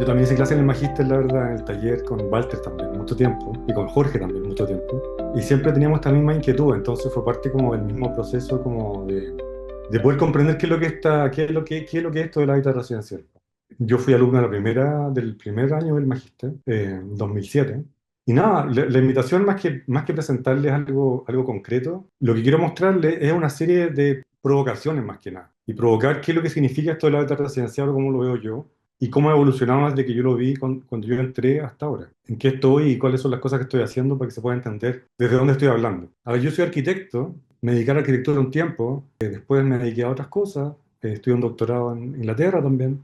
Yo también hice clase en el magíster, la verdad, en el taller con Walter también, mucho tiempo, y con Jorge también, mucho tiempo. Y siempre teníamos esta misma inquietud, entonces fue parte como del mismo proceso como de poder comprender qué es lo que está, qué es lo que es esto del hábitat residencial. Yo fui alumno de del primer año del magíster, 2007. Y nada, la invitación más que presentarles algo concreto, lo que quiero mostrarles es una serie de provocaciones más que nada. Y provocar qué es lo que significa esto del hábitat residencial o cómo lo veo yo y cómo ha evolucionado desde que yo lo vi cuando yo entré hasta ahora. En qué estoy y cuáles son las cosas que estoy haciendo para que se pueda entender desde dónde estoy hablando. A ver, yo soy arquitecto, me dediqué a la arquitectura un tiempo, después me dediqué a otras cosas, estudié un doctorado en Inglaterra también,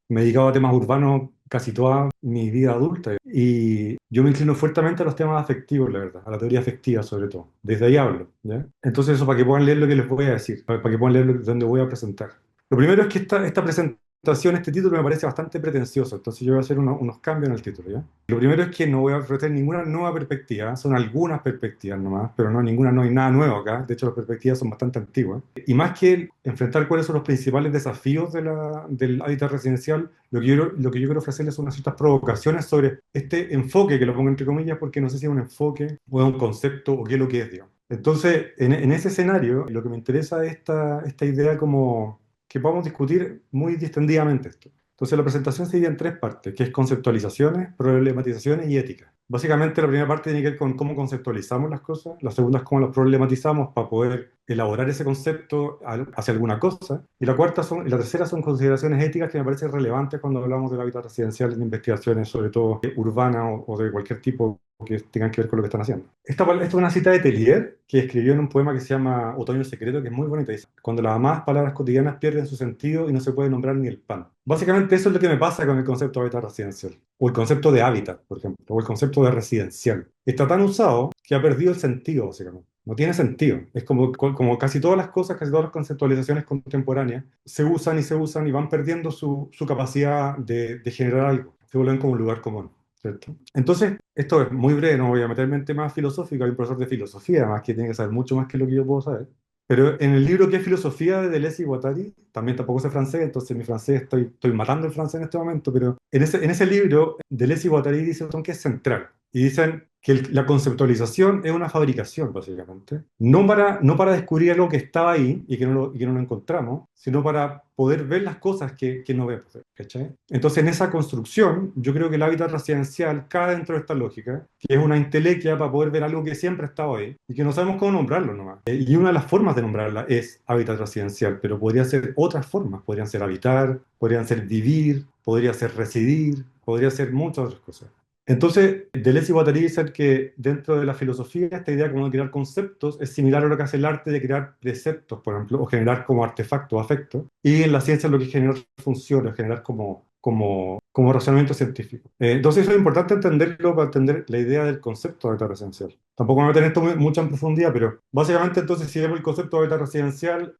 me he dedicado a temas urbanos casi toda mi vida adulta y yo me inclino fuertemente a los temas afectivos, la verdad, a la teoría afectiva sobre todo. Desde ahí hablo, ¿ya? Entonces eso para que puedan leer lo que les voy a decir, para que puedan leer dónde voy a presentar. Lo primero es que esta presentación, este título me parece bastante pretencioso, entonces yo voy a hacer unos cambios en el título, ¿ya? Lo primero es que no voy a ofrecer ninguna nueva perspectiva, son algunas perspectivas nomás, pero no ninguna, no hay nada nuevo acá, de hecho las perspectivas son bastante antiguas. Y más que enfrentar cuáles son los principales desafíos del hábitat residencial, lo que yo quiero ofrecerles son unas ciertas provocaciones sobre este enfoque, que lo pongo entre comillas porque no sé si es un enfoque o es un concepto o qué es lo que es, digamos. Entonces, en ese escenario, lo que me interesa es esta idea como que podamos discutir muy distendidamente esto. Entonces la presentación se divide en tres partes, que es conceptualizaciones, problematizaciones y ética. Básicamente la primera parte tiene que ver con cómo conceptualizamos las cosas, la segunda es cómo las problematizamos para poder elaborar ese concepto hacia alguna cosa, y la tercera son consideraciones éticas que me parecen relevantes cuando hablamos del hábitat residencial en investigaciones, sobre todo urbanas o de cualquier tipo que tengan que ver con lo que están haciendo. Esta es una cita de Tellier, que escribió en un poema que se llama Otoño Secreto, que es muy bonita. Dice, cuando las amadas palabras cotidianas pierden su sentido y no se puede nombrar ni el pan. Básicamente eso es lo que me pasa con el concepto de hábitat residencial, o el concepto de hábitat, por ejemplo, o el concepto de residencial. Está tan usado que ha perdido el sentido, básicamente. No tiene sentido. Es como casi todas las cosas, casi todas las conceptualizaciones contemporáneas, se usan y van perdiendo su capacidad de generar algo. Se vuelven como un lugar común. ¿Cierto? Entonces, esto es muy breve, no voy a meterme en temas filosóficos, hay un profesor de filosofía, además que tiene que saber mucho más que lo que yo puedo saber. Pero en el libro que es Filosofía de Deleuze y Guattari, también tampoco sé francés, entonces mi francés estoy matando el francés en este momento, pero en ese libro Deleuze y Guattari dicen que es central. Y dicen que la conceptualización es una fabricación, básicamente. No para descubrir algo que estaba ahí y que no lo encontramos, sino para poder ver las cosas que no vemos. ¿Cachai? Entonces, en esa construcción, yo creo que el hábitat residencial cae dentro de esta lógica, que es una intelequia para poder ver algo que siempre ha estado ahí y que no sabemos cómo nombrarlo nomás. Y una de las formas de nombrarla es hábitat residencial, pero podría ser otras formas. Podrían ser habitar, podrían ser vivir, podría ser residir, podría ser muchas otras cosas. Entonces, Deleuze y Guattari dicen que dentro de la filosofía esta idea como de crear conceptos es similar a lo que hace el arte de crear preceptos, por ejemplo, o generar como artefactos, afectos. Y en la ciencia lo que es generar funciones, generar como razonamiento científico. Entonces eso es importante entenderlo para entender la idea del concepto de hábitat residencial. Tampoco me voy a meter en esto mucho en profundidad, pero básicamente entonces si vemos el concepto de hábitat residencial,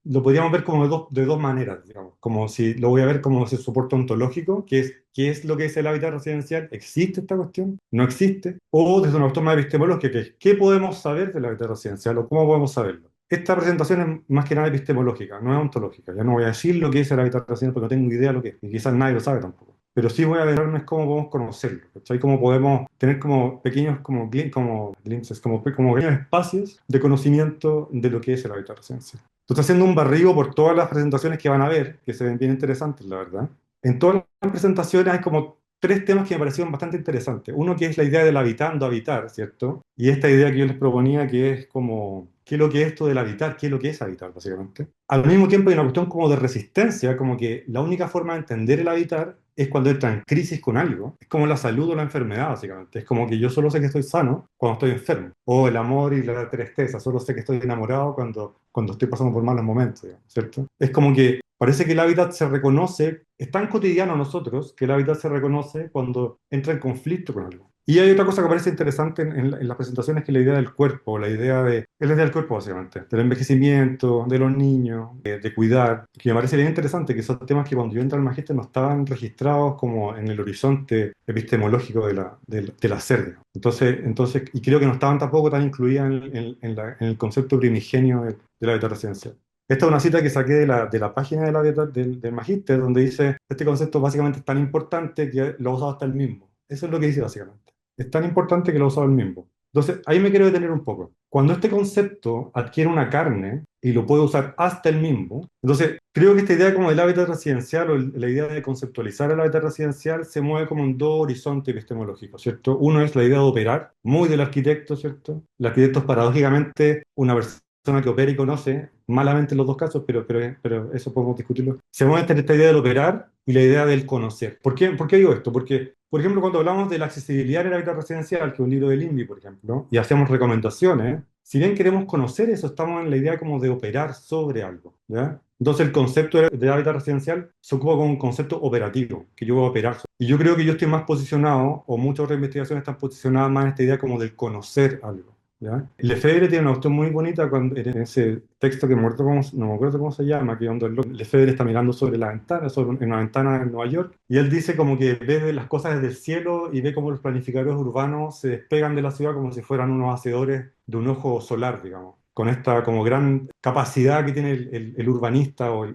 lo podríamos ver como de dos maneras, digamos. Como si lo voy a ver como ese soporte ontológico, que es qué es lo que es el hábitat residencial, ¿existe esta cuestión? ¿No existe? O desde una cuestión más epistemológica, que es ¿qué podemos saber del hábitat residencial o cómo podemos saberlo? Esta presentación es más que nada epistemológica, no es ontológica. Ya no voy a decir lo que es el hábitat residencial porque no tengo idea de lo que es, y quizás nadie lo sabe tampoco. Pero sí voy a verme cómo podemos conocerlo, ¿cachai? Cómo podemos tener como pequeños como glimpses, como pequeños espacios de conocimiento de lo que es el hábitat residencial. Estoy haciendo un barrido por todas las presentaciones que van a ver, que se ven bien interesantes, la verdad. En todas las presentaciones hay como tres temas que me parecieron bastante interesantes. Uno que es la idea del habitando habitar, ¿cierto? Y esta idea que yo les proponía que es como, ¿qué es lo que es esto del habitar? ¿Qué es lo que es habitar, básicamente? Al mismo tiempo hay una cuestión como de resistencia, como que la única forma de entender el habitar es cuando entra en crisis con algo. Es como la salud o la enfermedad, básicamente. Es como que yo solo sé que estoy sano cuando estoy enfermo. O el amor y la tristeza. Solo sé que estoy enamorado cuando estoy pasando por malos momentos, digamos, ¿cierto? Es como que parece que el hábitat se reconoce, es tan cotidiano a nosotros que el hábitat se reconoce cuando entra en conflicto con algo. Y hay otra cosa que parece interesante en las presentaciones, que es la idea del cuerpo, es la idea del cuerpo básicamente, del envejecimiento, de los niños, de cuidar, que me parece bien interesante, que son temas que cuando yo entré al magíster no estaban registrados como en el horizonte epistemológico del hacer. Digamos. Y creo que no estaban tampoco tan incluidas en el concepto primigenio del hábitat residencial. Esta es una cita que saqué de la página de del Magíster, donde dice, este concepto básicamente es tan importante que lo ha usado hasta el mismo. Eso es lo que dice básicamente. Es tan importante que lo ha usado el mismo. Entonces, ahí me quiero detener un poco. Cuando este concepto adquiere una carne y lo puede usar hasta el mismo, entonces creo que esta idea como del hábitat residencial o la idea de conceptualizar el hábitat residencial se mueve como en dos horizontes epistemológicos, ¿cierto? Uno es la idea de operar, muy del arquitecto, ¿cierto? El arquitecto es paradójicamente una persona que opera y conoce, malamente en los dos casos, pero eso podemos discutirlo. Se mueve entre esta idea del operar y la idea del conocer. Por qué digo esto? Porque, por ejemplo, cuando hablamos de la accesibilidad en el hábitat residencial, que es un libro del INVI, por ejemplo, y hacemos recomendaciones, si bien queremos conocer eso, estamos en la idea como de operar sobre algo, ¿ya? Entonces el concepto de hábitat residencial se ocupa como un concepto operativo, que yo voy a operar sobre. Y yo creo que yo estoy más posicionado, o muchas otras investigaciones están posicionadas más en esta idea como del conocer algo. ¿Ya? Lefebvre tiene una cuestión muy bonita en ese texto que no me acuerdo cómo se llama, que donde Lefebvre está mirando sobre la ventana, en una ventana en Nueva York, y él dice como que ve las cosas desde el cielo y ve cómo los planificadores urbanos se despegan de la ciudad como si fueran unos hacedores de un ojo solar, digamos, con esta como gran capacidad que tiene el urbanista o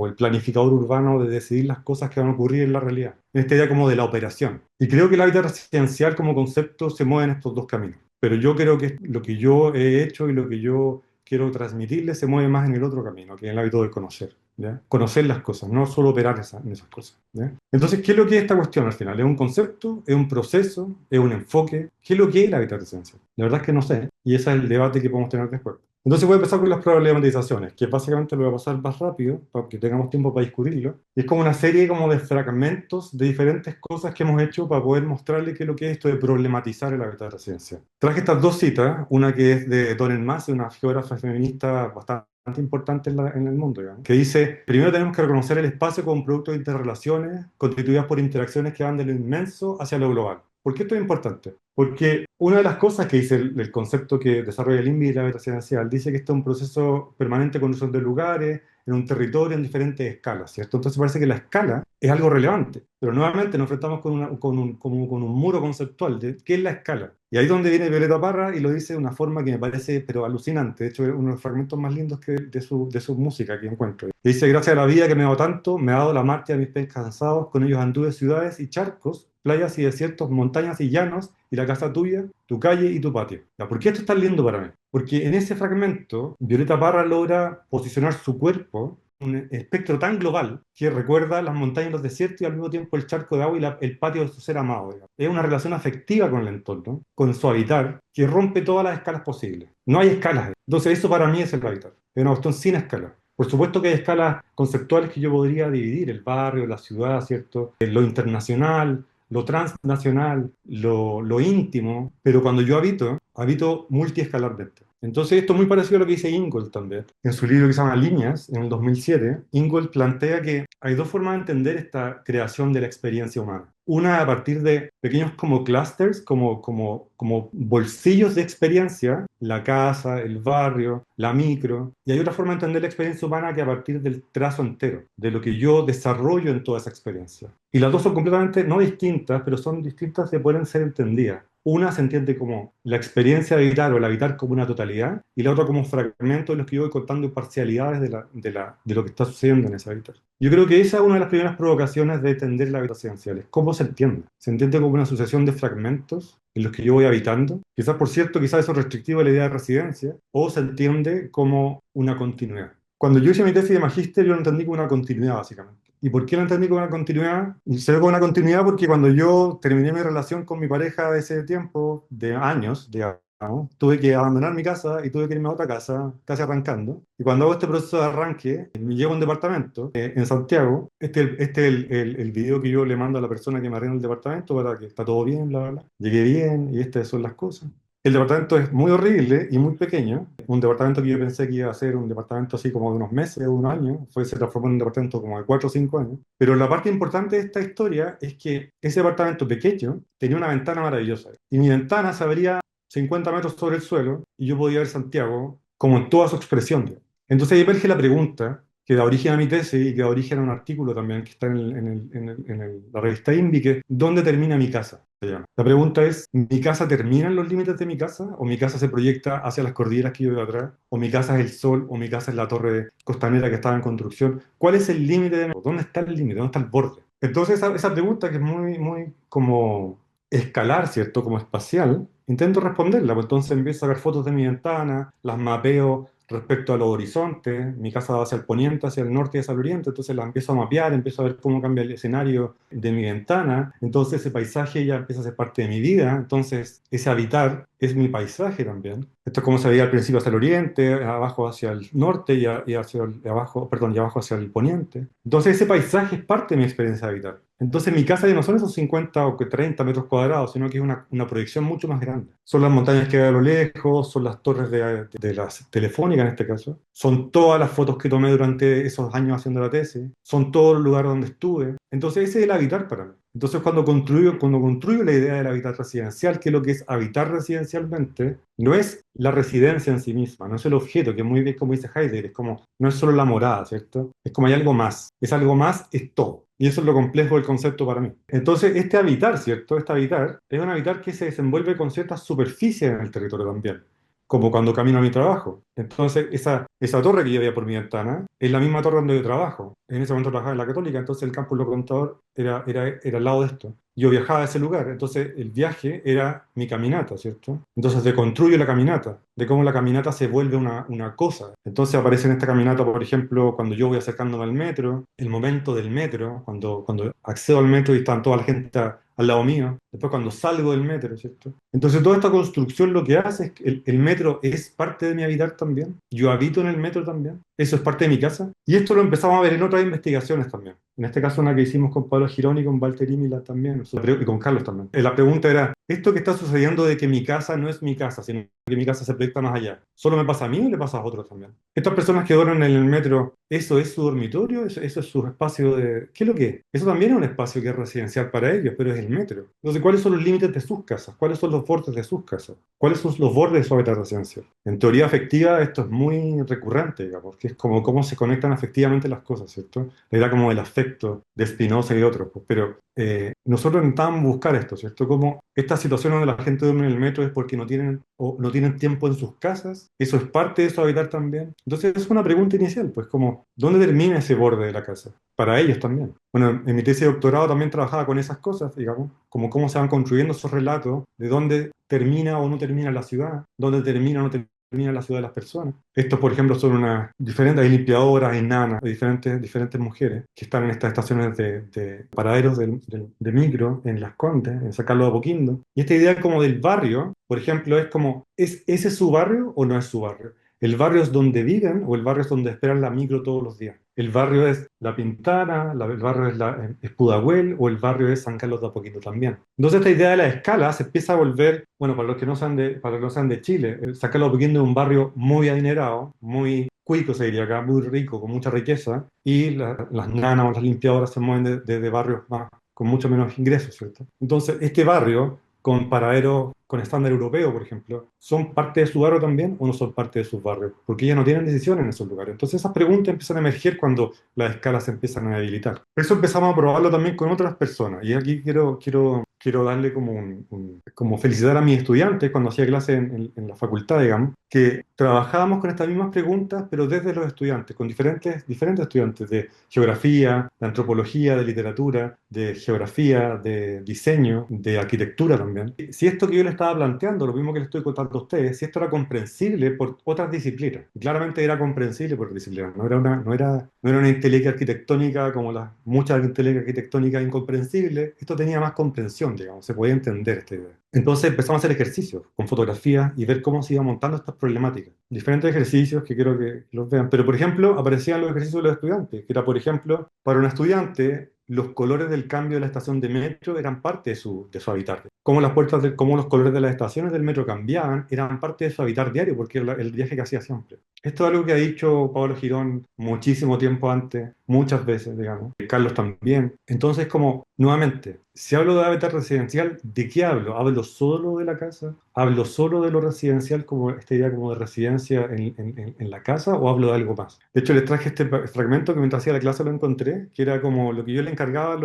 el planificador urbano de decidir las cosas que van a ocurrir en la realidad, en esta idea como de la operación. Y creo que el hábitat residencial como concepto se mueve en estos dos caminos. Pero yo creo que lo que yo he hecho y lo que yo quiero transmitirle se mueve más en el otro camino, que es el hábito de conocer, ¿ya? Conocer las cosas, no solo operar en esas cosas, ¿ya? Entonces, ¿qué es lo que es esta cuestión al final? ¿Es un concepto? ¿Es un proceso? ¿Es un enfoque? ¿Qué es lo que es la hábitat esencial? La verdad es que no sé, y ese es el debate que podemos tener después. Entonces voy a empezar con las problematizaciones, que básicamente lo voy a pasar más rápido para que tengamos tiempo para discutirlo. Y es como una serie como de fragmentos de diferentes cosas que hemos hecho para poder mostrarle qué es lo que es esto de problematizar el hábitat residencial. Traje estas dos citas, una que es de Donen Maass, una geógrafa feminista bastante importante en el mundo, digamos, que dice, primero tenemos que reconocer el espacio como un producto de interrelaciones constituidas por interacciones que van de lo inmenso hacia lo global. ¿Por qué esto es importante? Porque una de las cosas que dice el concepto que desarrolla el INVI y la hábitat residencial dice que esto es un proceso permanente de construcción de lugares, en un territorio en diferentes escalas, ¿cierto? Entonces parece que la escala es algo relevante, pero nuevamente nos enfrentamos con un muro conceptual de qué es la escala. Y ahí es donde viene Violeta Parra y lo dice de una forma que me parece pero alucinante. De hecho, es uno de los fragmentos más lindos de su música que encuentro. Dice, gracias a la vida que me ha dado tanto, me ha dado la marcha de mis pies cansados, con ellos anduve ciudades y charcos, playas y desiertos, montañas y llanos, y la casa tuya, tu calle y tu patio. ¿Ya? ¿Por qué esto es tan lindo para mí? Porque en ese fragmento, Violeta Parra logra posicionar su cuerpo en un espectro tan global que recuerda las montañas y los desiertos y al mismo tiempo el charco de agua y el patio de su ser amado. Digamos. Es una relación afectiva con el entorno, con su habitar, que rompe todas las escalas posibles. No hay escalas. Entonces eso para mí es el habitar. Es una cuestión sin escala. Por supuesto que hay escalas conceptuales que yo podría dividir, el barrio, la ciudad, ¿cierto? Lo internacional, lo transnacional, lo íntimo, pero cuando yo habito multiescalarmente. Entonces esto es muy parecido a lo que dice Ingold también. En su libro que se llama Líneas, en el 2007, Ingold plantea que hay dos formas de entender esta creación de la experiencia humana. Una a partir de pequeños como clusters, como bolsillos de experiencia, la casa, el barrio, la micro. Y hay otra forma de entender la experiencia humana que a partir del trazo entero, de lo que yo desarrollo en toda esa experiencia. Y las dos son completamente no distintas, pero son distintas y pueden ser entendidas. Una se entiende como la experiencia de habitar o el habitar como una totalidad, y la otra como fragmentos en los que yo voy contando parcialidades de lo que está sucediendo en ese habitar. Yo creo que esa es una de las primeras provocaciones de entender la habitación residencial. Es cómo se entiende. Se entiende como una sucesión de fragmentos en los que yo voy habitando. Quizás, por cierto, quizás eso es restrictivo a la idea de residencia, o se entiende como una continuidad. Cuando yo hice mi tesis de magíster, yo lo entendí como una continuidad, básicamente. ¿Y por qué lo entendí como una continuidad? Se ve como una continuidad porque cuando yo terminé mi relación con mi pareja de ese tiempo, de años, digamos, tuve que abandonar mi casa y tuve que irme a otra casa, casi arrancando. Y cuando hago este proceso de arranque, me llevo a un departamento en Santiago. Este es el video que yo le mando a la persona que me arrienda el departamento para que está todo bien, bla, bla, bla. Llegué bien y estas son las cosas. El departamento es muy horrible y muy pequeño. Un departamento que yo pensé que iba a ser un departamento así como de unos meses o un año, se transformó en un departamento como de 4 o 5 años. Pero la parte importante de esta historia es que ese departamento pequeño tenía una ventana maravillosa. Y mi ventana se abría 50 metros sobre el suelo y yo podía ver Santiago como en toda su expresión. Digamos. Entonces ahí emerge la pregunta que da origen a mi tesis y que da origen a un artículo también que está en la revista INVI, que ¿dónde termina mi casa? se llama. La pregunta es, ¿mi casa termina en los límites de mi casa? ¿O mi casa se proyecta hacia las cordilleras que yo veo atrás? ¿O mi casa es el sol? ¿O mi casa es la torre costanera que estaba en construcción? ¿Cuál es el límite de mi... ¿Dónde está el límite? ¿Dónde está el borde? Entonces, esa pregunta que es muy, muy como escalar, ¿cierto? Como espacial, intento responderla. Pues entonces empiezo a ver fotos de mi ventana, las mapeo respecto a los horizontes. Mi casa va hacia el poniente, hacia el norte y hacia el oriente. Entonces la empiezo a mapear, empiezo a ver cómo cambia el escenario de mi ventana. Entonces ese paisaje ya empieza a ser parte de mi vida. Entonces ese habitar es mi paisaje también. Esto es como se veía al principio hacia el oriente, abajo hacia el norte y hacia abajo, perdón, y abajo hacia el poniente. Entonces ese paisaje es parte de mi experiencia de habitar. Entonces mi casa ya no son esos 50 o 30 metros cuadrados, sino que es una proyección mucho más grande. Son las montañas que veo a lo lejos, son las torres de las telefónicas en este caso, son todas las fotos que tomé durante esos años haciendo la tesis, son todos los lugares donde estuve. Entonces ese es el habitar para mí. Entonces cuando construyo la idea del habitat residencial, que es lo que es habitar residencialmente, no es la residencia en sí misma, no es el objeto, que muy bien como dice Heidegger, es como, no es solo la morada, ¿cierto? Es como hay algo más, es algo más, es todo. Y eso es lo complejo del concepto para mí. Entonces, este habitar, ¿cierto? Este habitar es un habitar que se desenvuelve con ciertas superficies en el territorio también, como cuando camino a mi trabajo. Entonces, esa torre que yo veía por mi ventana es la misma torre donde yo trabajo. En ese momento trabajaba en la Católica, entonces el campus Lo Contador era al lado de esto. Yo viajaba a ese lugar, entonces el viaje era mi caminata, ¿cierto? Entonces deconstruyo la caminata, de cómo la caminata se vuelve una cosa. Entonces aparece en esta caminata, por ejemplo, cuando yo voy acercándome al metro, el momento del metro, cuando accedo al metro y están toda la gente al lado mío, después cuando salgo del metro, ¿cierto? Entonces toda esta construcción lo que hace es que el metro es parte de mi habitar también, yo habito en el metro también, eso es parte de mi casa, y esto lo empezamos a ver en otras investigaciones también. En este caso una que hicimos con Pablo Girón y con Walter Mila también, y con Carlos también. La pregunta era, ¿esto que está sucediendo de que mi casa no es mi casa, sino que mi casa se proyecta más allá, solo me pasa a mí o le pasa a otros también? Estas personas que duermen en el metro, ¿eso es su dormitorio? ¿Eso es su espacio de... ¿Qué es lo que es? Eso también es un espacio que es residencial para ellos, pero es el metro. Entonces, ¿cuáles son los límites de sus casas? ¿Cuáles son los bordes de sus casas? ¿Cuáles son los bordes de su hábitat residencial? En teoría afectiva esto es muy recurrente, digamos, porque es como cómo se conectan afectivamente las cosas, ¿cierto? La idea como del afecto de Spinoza y otros, pues, pero nosotros intentamos buscar esto, ¿cierto? Como esta situación donde la gente duerme en el metro es porque no tienen, o no tienen tiempo en sus casas, eso es parte de su habitar también. Entonces es una pregunta inicial, pues como, ¿dónde termina ese borde de la casa? Para ellos también. Bueno, en mi tesis de doctorado también trabajaba con esas cosas, digamos, como cómo se van construyendo esos relatos, de dónde termina o no termina la ciudad, dónde termina o no termina la ciudad de las personas. Estos, por ejemplo, son unas diferentes, hay limpiadoras, hay nanas, hay diferentes mujeres que están en estas estaciones de paraderos de micro en Las Condes, en San Carlos de Apoquindo. Y esta idea como del barrio, por ejemplo, es como, ¿ese es su barrio o no es su barrio? ¿El barrio es donde viven o el barrio es donde esperan la micro todos los días? ¿El barrio es La Pintana, el barrio es Pudahuel o el barrio es San Carlos de Apoquindo también? Entonces esta idea de la escala se empieza a volver, bueno, para los que no sean de Chile, San Carlos de Apoquindo es un barrio muy adinerado, muy cuico se diría acá, muy rico, con mucha riqueza, y las nanas o las limpiadoras se mueven de barrios más, con mucho menos ingresos, ¿cierto? Entonces este barrio con paraderos con estándar europeo, por ejemplo, ¿son parte de su barrio también o no son parte de sus barrios? Porque ellas no tienen decisión en esos lugares. Entonces esas preguntas empiezan a emerger cuando las escalas se empiezan a debilitar. Eso empezamos a probarlo también con otras personas. Y aquí quiero darle como como felicitar a mis estudiantes cuando hacía clase en la facultad, digamos, que trabajábamos con estas mismas preguntas, pero desde los estudiantes, con diferentes estudiantes de geografía, de antropología, de literatura, de geografía, de diseño, de arquitectura también. Si esto que yo les estaba planteando, lo mismo que les estoy contando a ustedes, si esto era comprensible por otras disciplinas, y claramente era comprensible por disciplinas, no era una inteligencia arquitectónica como las muchas inteligencias arquitectónicas incomprensibles, esto tenía más comprensión, digamos, se podía entender esta idea. Entonces empezamos a hacer ejercicios con fotografías y ver cómo se iban montando estas problemáticas. Diferentes ejercicios que quiero que los vean. Pero, por ejemplo, aparecían los ejercicios de los estudiantes, que era, por ejemplo, para un estudiante, los colores del cambio de la estación de metro eran parte de su habitar. Cómo los colores de las estaciones del metro cambiaban, eran parte de su habitar diario, porque era el viaje que hacía siempre. Esto es algo que ha dicho Pablo Girón muchísimo tiempo antes, muchas veces, digamos. Carlos también. Entonces, como, nuevamente, si hablo de hábitat residencial, ¿de qué hablo? ¿Hablo solo de la casa? ¿Hablo solo de lo residencial, como esta idea como de residencia en la casa, o hablo de algo más? De hecho, les traje este fragmento que mientras hacía la clase lo encontré, que era como lo que yo le encargaba a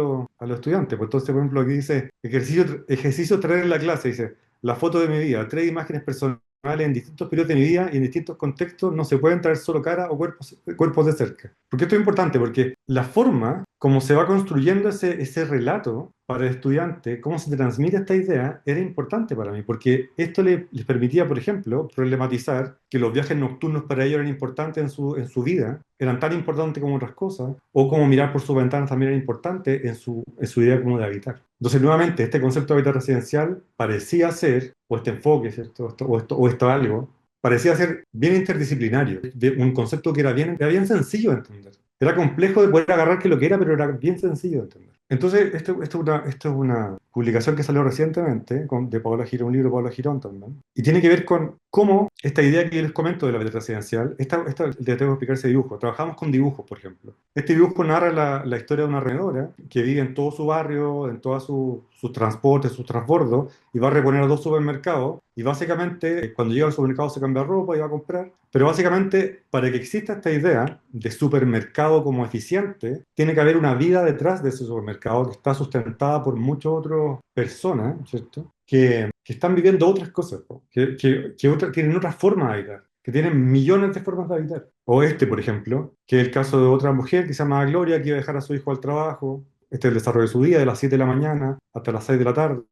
los estudiantes. Pues entonces, por ejemplo, aquí dice, ejercicio traer en la clase, dice, la foto de mi vida, tres imágenes personales en distintos periodos de mi vida y en distintos contextos no se pueden traer solo cara o cuerpos de cerca. ¿Por qué esto es importante? Porque la forma como se va construyendo ese relato para el estudiante, cómo se transmite esta idea, era importante para mí, porque esto les permitía, por ejemplo, problematizar que los viajes nocturnos para ellos eran importantes en su vida, eran tan importantes como otras cosas, o como mirar por sus ventanas también era importante en su idea como de habitar. Entonces, nuevamente, este concepto de hábitat residencial parecía ser, o este enfoque, ¿cierto? O esto algo, parecía ser bien interdisciplinario, de un concepto que era bien sencillo de entender. Era complejo de poder agarrar que lo que era, pero era bien sencillo de entender. Entonces, esto es una publicación que salió recientemente de Paola Girón, un libro de Paola Girón también, y tiene que ver con cómo esta idea que yo les comento de la vida residencial, esta le tengo que explicar ese dibujo. Trabajamos con dibujos, por ejemplo. Este dibujo narra la historia de una rendedora que vive en todo su barrio, en todos sus transportes, sus transbordos, y va a reponer a dos supermercados. Y básicamente, cuando llega al supermercado se cambia ropa y va a comprar. Pero básicamente, para que exista esta idea de supermercado como eficiente, tiene que haber una vida detrás de ese supermercado que está sustentada por muchas otras personas, ¿cierto? Que están viviendo otras cosas, ¿no? Tienen otras formas de habitar, que tienen millones de formas de habitar. O este, por ejemplo, que es el caso de otra mujer que se llama Gloria, que iba a dejar a su hijo al trabajo. Este es el desarrollo de su día, de las 7 de la mañana hasta las 6 de la tarde.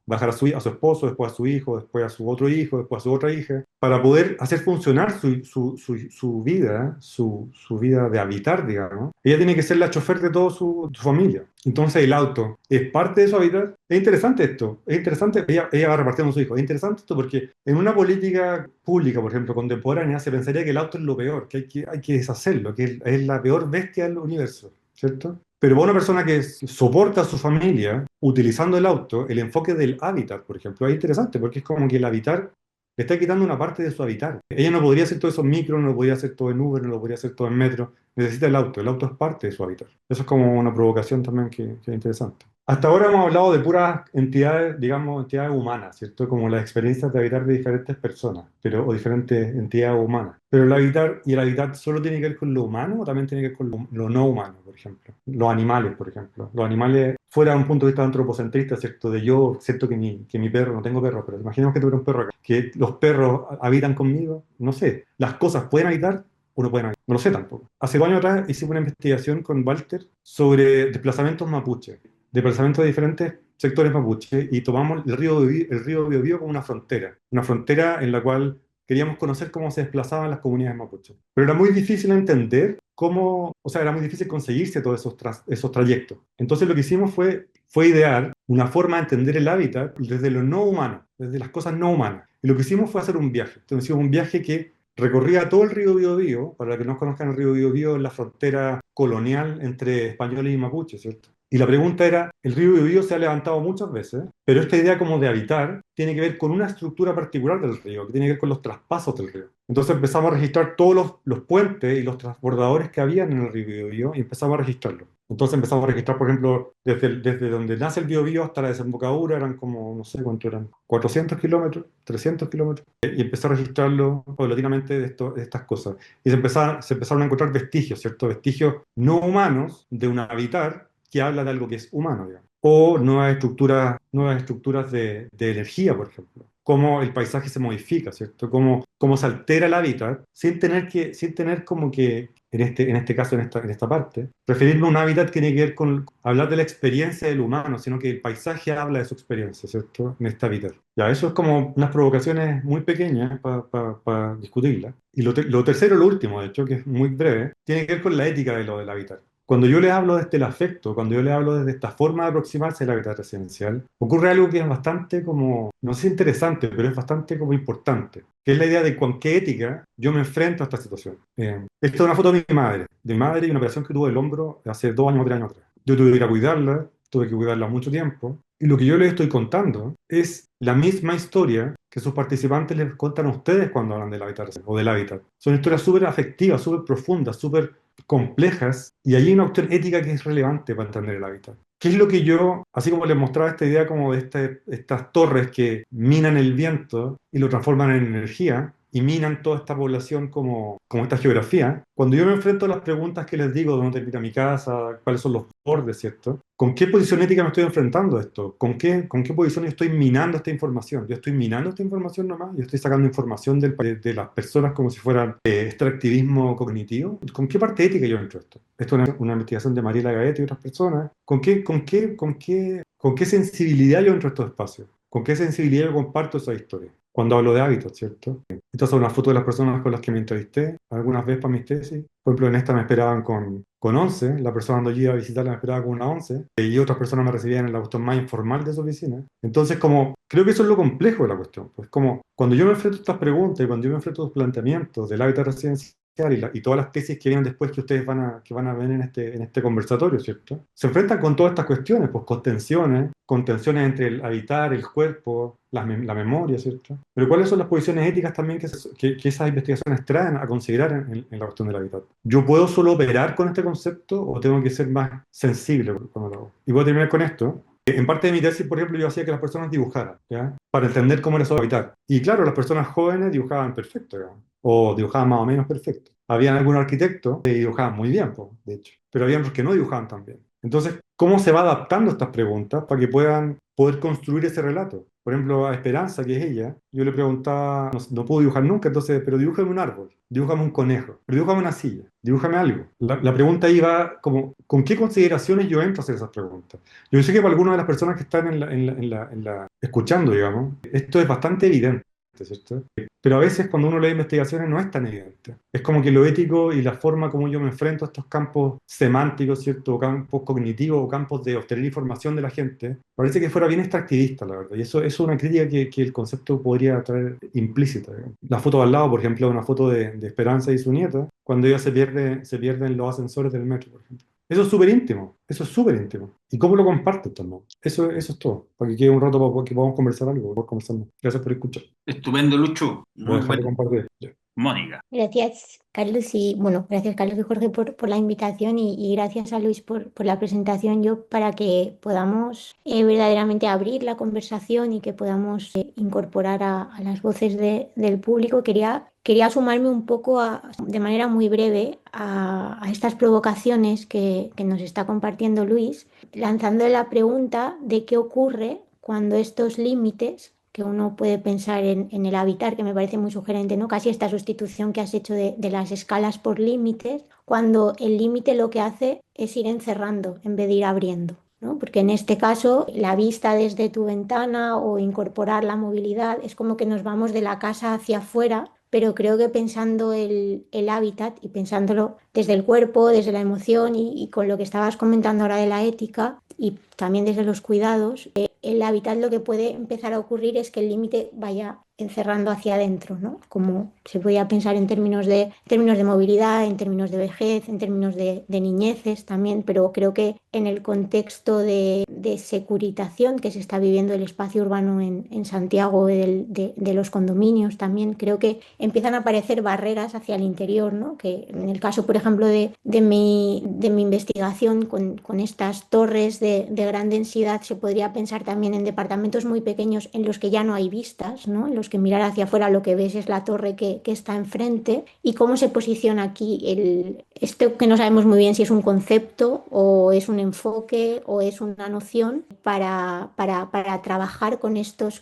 Bajar a su esposo, después a su hijo, después a su otro hijo, después a su otra hija, para poder hacer funcionar su vida, su vida de habitar, digamos. Ella tiene que ser la chofer de toda su familia. Entonces el auto es parte de su habitar. Es interesante esto, es interesante, ella va repartiendo a su hijo. Es interesante esto porque en una política pública, por ejemplo, contemporánea, se pensaría que el auto es lo peor, que hay que deshacerlo, que es la peor bestia del universo, ¿cierto? Pero para una persona que soporta a su familia utilizando el auto, el enfoque del hábitat, por ejemplo, es interesante porque es como que el habitar le está quitando una parte de su habitar. Ella no podría hacer todo eso en micro, no lo podría hacer todo en Uber, no lo podría hacer todo en metro. Necesita el auto es parte de su habitar. Eso es como una provocación también que es interesante. Hasta ahora hemos hablado de puras entidades, digamos, entidades humanas, ¿cierto? Como las experiencias de habitar de diferentes personas, o diferentes entidades humanas. Pero el habitar solo tiene que ver con lo humano o también tiene que ver con lo no humano, por ejemplo. Los animales, por ejemplo. Los animales, fuera de un punto de vista antropocentrista, ¿cierto? De yo, ¿cierto? Que mi perro, no tengo perro, pero imaginemos que tuviera un perro acá. Que los perros habitan conmigo, no sé. ¿Las cosas pueden habitar o no pueden habitar? No lo sé tampoco. Hace 2 años atrás hicimos una investigación con Walter sobre desplazamientos mapuche, desplazamientos de diferentes sectores mapuche, y tomamos el río Biobío como una frontera en la cual queríamos conocer cómo se desplazaban las comunidades mapuches. Pero era muy difícil entender cómo, o sea, era muy difícil conseguirse todos esos trayectos. Entonces lo que hicimos fue idear una forma de entender el hábitat desde lo no humano, desde las cosas no humanas. Y lo que hicimos fue hacer un viaje. Entonces hicimos un viaje que recorría todo el río Biobío. Para los que no conozcan el río Biobío, es la frontera colonial entre españoles y mapuches, ¿cierto? Y la pregunta era, el río Biobío se ha levantado muchas veces, pero esta idea como de habitar tiene que ver con una estructura particular del río, que tiene que ver con los traspasos del río. Entonces empezamos a registrar todos los puentes y los transbordadores que habían en el río Biobío y empezamos a registrarlos. Entonces empezamos a registrar, por ejemplo, desde donde nace el Biobío hasta la desembocadura, eran como, no sé cuánto eran, 400 kilómetros, 300 kilómetros, y empecé a registrarlo paulatinamente de estas cosas. Y se empezaron a encontrar vestigios, ¿cierto? Vestigios no humanos de un habitar que habla de algo que es humano, digamos. O nuevas estructuras de energía, por ejemplo. Cómo el paisaje se modifica, ¿cierto? Cómo se altera el hábitat sin tener como que, en este caso, en esta parte, referirme a un hábitat que tiene que ver con hablar de la experiencia del humano, sino que el paisaje habla de su experiencia, ¿cierto? En este hábitat. Ya, eso es como unas provocaciones muy pequeñas para discutirlas. Y lo tercero, lo último, de hecho, que es muy breve, tiene que ver con la ética de lo del hábitat. Cuando yo les hablo desde el afecto, cuando yo les hablo desde esta forma de aproximarse al hábitat residencial, ocurre algo que es bastante como, no sé, interesante, pero es bastante como importante, que es la idea de con qué ética yo me enfrento a esta situación. Esta es una foto de mi madre y una operación que tuvo del hombro hace 2 años o 3 años atrás. Yo tuve que ir a cuidarla, tuve que cuidarla mucho tiempo, y lo que yo les estoy contando es la misma historia que sus participantes les cuentan a ustedes cuando hablan del hábitat o del hábitat. Son historias súper afectivas, súper profundas, súper complejas y hay una cuestión ética que es relevante para entender el hábitat. ¿Qué es lo que yo, así como les mostraba esta idea como de estas torres que minan el viento y lo transforman en energía y minan toda esta población como esta geografía? Cuando yo me enfrento a las preguntas que les digo, ¿dónde termina mi casa? ¿Cuáles son los bordes, cierto? ¿Con qué posición ética me estoy enfrentando a esto? ¿Con qué posición yo estoy minando esta información? Yo estoy minando esta información nomás, yo estoy sacando información de las personas como si fueran extractivismo cognitivo. ¿Con qué parte ética yo entro esto? Esto es una investigación de Mariela Gaete y otras personas. ¿Con qué sensibilidad yo entro a estos espacios? ¿Con qué sensibilidad yo comparto esa historia? Cuando hablo de hábitos, ¿cierto? Estas son unas fotos de las personas con las que me entrevisté algunas veces para mis tesis. Por ejemplo, en esta me esperaban con 11, la persona cuando yo iba a visitarla me esperaba con una 11, y otras personas me recibían en la cuestión más informal de su oficina. Entonces, como, creo que eso es lo complejo de la cuestión. Pues como, cuando yo me enfrento a estas preguntas y cuando yo me enfrento a los planteamientos del hábitat residencial y todas las tesis que vienen después que ustedes van a ver en este conversatorio, ¿cierto? Se enfrentan con todas estas cuestiones, pues contenciones entre el habitar, el cuerpo, la memoria, ¿cierto? Pero ¿cuáles son las posiciones éticas también que esas investigaciones traen a considerar en la cuestión del hábitat? ¿Yo puedo solo operar con este concepto o tengo que ser más sensible cuando lo hago? Y voy a terminar con esto. En parte de mi tesis, por ejemplo, yo hacía que las personas dibujaran, ¿ya? Para entender cómo era su hábitat. Y claro, las personas jóvenes dibujaban perfecto, ¿ya? O dibujaban más o menos perfecto. Habían algunos arquitectos que dibujaban muy bien, po, de hecho, pero habían los que no dibujaban tan bien. Entonces, ¿cómo se va adaptando estas preguntas para que puedan poder construir ese relato? Por ejemplo, a Esperanza, que es ella, yo le preguntaba, no puedo dibujar nunca, entonces, pero dibújame un árbol, dibújame un conejo, pero dibújame una silla, dibújame algo. La pregunta iba como, ¿con qué consideraciones yo entro a hacer esas preguntas? Yo sé que para algunas de las personas que están escuchando, digamos, esto es bastante evidente, ¿cierto? Pero a veces cuando uno lee investigaciones no es tan evidente. Es como que lo ético y la forma como yo me enfrento a estos campos semánticos, ¿cierto? O campos cognitivos o campos de obtener información de la gente, parece que fuera bien extractivista, la verdad. Y eso es una crítica que el concepto podría traer implícita, digamos. La foto al lado, por ejemplo, es una foto de Esperanza y su nieta, cuando ella se pierde en los ascensores del metro, por ejemplo. Eso es súper íntimo, eso es súper íntimo. ¿Y cómo lo compartes también? Eso es todo. Para que quede un rato para que podamos conversar algo, podamos conversar. Gracias por escuchar. Estupendo, Lucho. Voy a Muy dejar de bueno. compartir. Ya. Mónica. Gracias, Carlos, y bueno, gracias Carlos y Jorge por la invitación y gracias a Luis por la presentación. Yo para que podamos verdaderamente abrir la conversación y que podamos incorporar a las voces del público, quería sumarme un poco de manera muy breve a estas provocaciones que nos está compartiendo Luis, lanzando la pregunta de qué ocurre cuando estos límites que uno puede pensar en el habitar, que me parece muy sugerente, ¿no? Casi esta sustitución que has hecho de las escalas por límites, cuando el límite lo que hace es ir encerrando en vez de ir abriendo, ¿no? Porque en este caso, la vista desde tu ventana o incorporar la movilidad es como que nos vamos de la casa hacia afuera, pero creo que pensando el hábitat y pensándolo desde el cuerpo, desde la emoción y con lo que estabas comentando ahora de la ética y también desde los cuidados, el hábitat lo que puede empezar a ocurrir es que el límite vaya encerrando hacia adentro, ¿no? Como se podía pensar en términos de movilidad, en términos de vejez, en términos de niñeces también, pero creo que en el contexto de securitación que se está viviendo el espacio urbano en Santiago, de los condominios también, creo que empiezan a aparecer barreras hacia el interior, ¿no? Que en el caso, por ejemplo, de mi investigación con estas torres de gran densidad, se podría pensar también en departamentos muy pequeños en los que ya no hay vistas, ¿no? En los que mirar hacia afuera lo que ves es la torre que está enfrente y cómo se posiciona aquí esto que no sabemos muy bien si es un concepto o es un enfoque o es una noción para trabajar con estos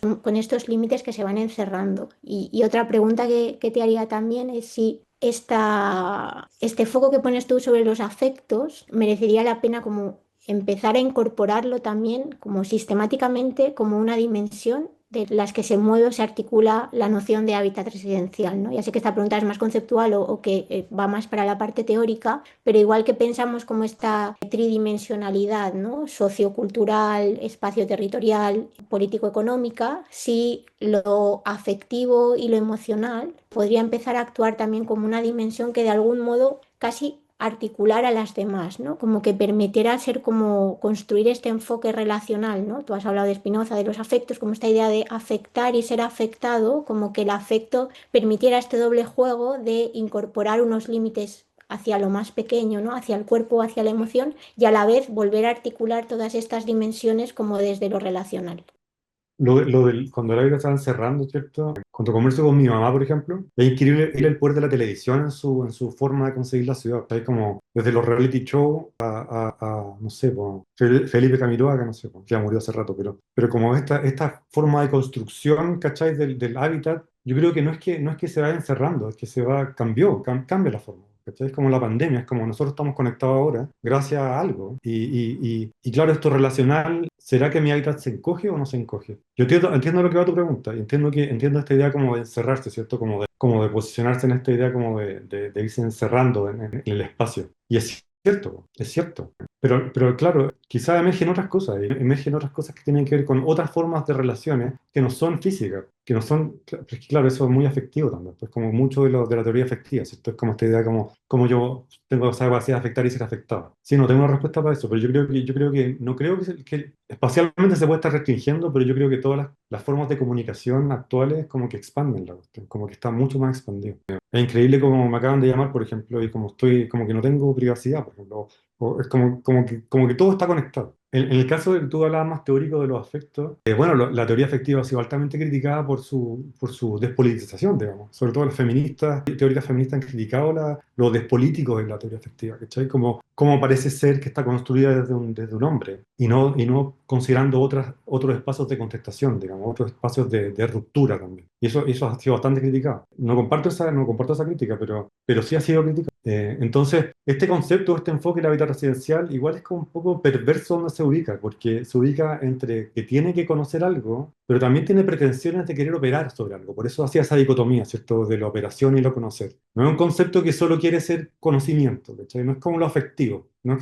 límites que se van encerrando. Y otra pregunta que te haría también es si este foco que pones tú sobre los afectos merecería la pena como empezar a incorporarlo también como sistemáticamente como una dimensión de las que se mueve o se articula la noción de hábitat residencial, ¿no? Ya sé que esta pregunta es más conceptual o que va más para la parte teórica, pero igual que pensamos como esta tridimensionalidad, ¿no? Sociocultural, espacio territorial, político-económica, si lo afectivo y lo emocional podría empezar a actuar también como una dimensión que de algún modo casi articular a las demás, ¿no? Como que permitiera ser como construir este enfoque relacional, ¿no? Tú has hablado de Spinoza, de los afectos, como esta idea de afectar y ser afectado, como que el afecto permitiera este doble juego de incorporar unos límites hacia lo más pequeño, ¿no? Hacia el cuerpo, hacia la emoción, y a la vez volver a articular todas estas dimensiones como desde lo relacional. Cuando la vida estaba encerrando, ¿cierto? Cuando converso con mi mamá, por ejemplo, es increíble ir el poder de la televisión en su forma de conseguir la ciudad. Hay como desde los reality shows no sé, po, Felipe Camiroaga, no sé, po, que ya murió hace rato, pero como esta forma de construcción, ¿cachai? Del hábitat, yo creo que no es que se vaya encerrando, es que cambia la forma. ¿Cachai? Es como la pandemia, es como nosotros estamos conectados ahora gracias a algo. Y claro, esto relacional, ¿será que mi hábitat se encoge o no se encoge? Yo entiendo lo que va tu pregunta, y entiendo esta idea como de encerrarse, ¿cierto? Como de posicionarse en esta idea como de irse encerrando en el espacio. Y es cierto. Pero claro, quizá emergen otras cosas que tienen que ver con otras formas de relaciones que no son físicas, que no son, es que claro, eso es muy afectivo también, pues como mucho de la teoría afectiva, ¿cierto? Es como esta idea como yo tengo esa capacidad de afectar y ser afectado. Sí, no tengo una respuesta para eso, pero no creo que espacialmente se puede estar restringiendo, pero yo creo que todas las formas de comunicación actuales como que expanden la cuestión, como que está mucho más expandido. Es increíble como me acaban de llamar, por ejemplo, y como que no tengo privacidad, por ejemplo, o es como que todo está conectado. En el caso de que tú hablabas más teórico de los afectos, bueno, la teoría afectiva ha sido altamente criticada por su despolitización, digamos. Sobre todo las feministas, teóricas feministas han criticado lo despolítico de la teoría afectiva, ¿cachai? Como parece ser que está construida desde un hombre y no considerando otros espacios de contestación, digamos, otros espacios de ruptura también. Y eso ha sido bastante criticado. No comparto esa crítica, pero sí ha sido criticado. Entonces, este concepto, este enfoque de la vida residencial, igual es como un poco perverso donde se ubica, porque se ubica entre que tiene que conocer algo, pero también tiene pretensiones de querer operar sobre algo. Por eso hacía esa dicotomía, ¿cierto? De la operación y lo conocer. No es un concepto que solo quiere ser conocimiento, ¿cachai? No es como lo afectivo. No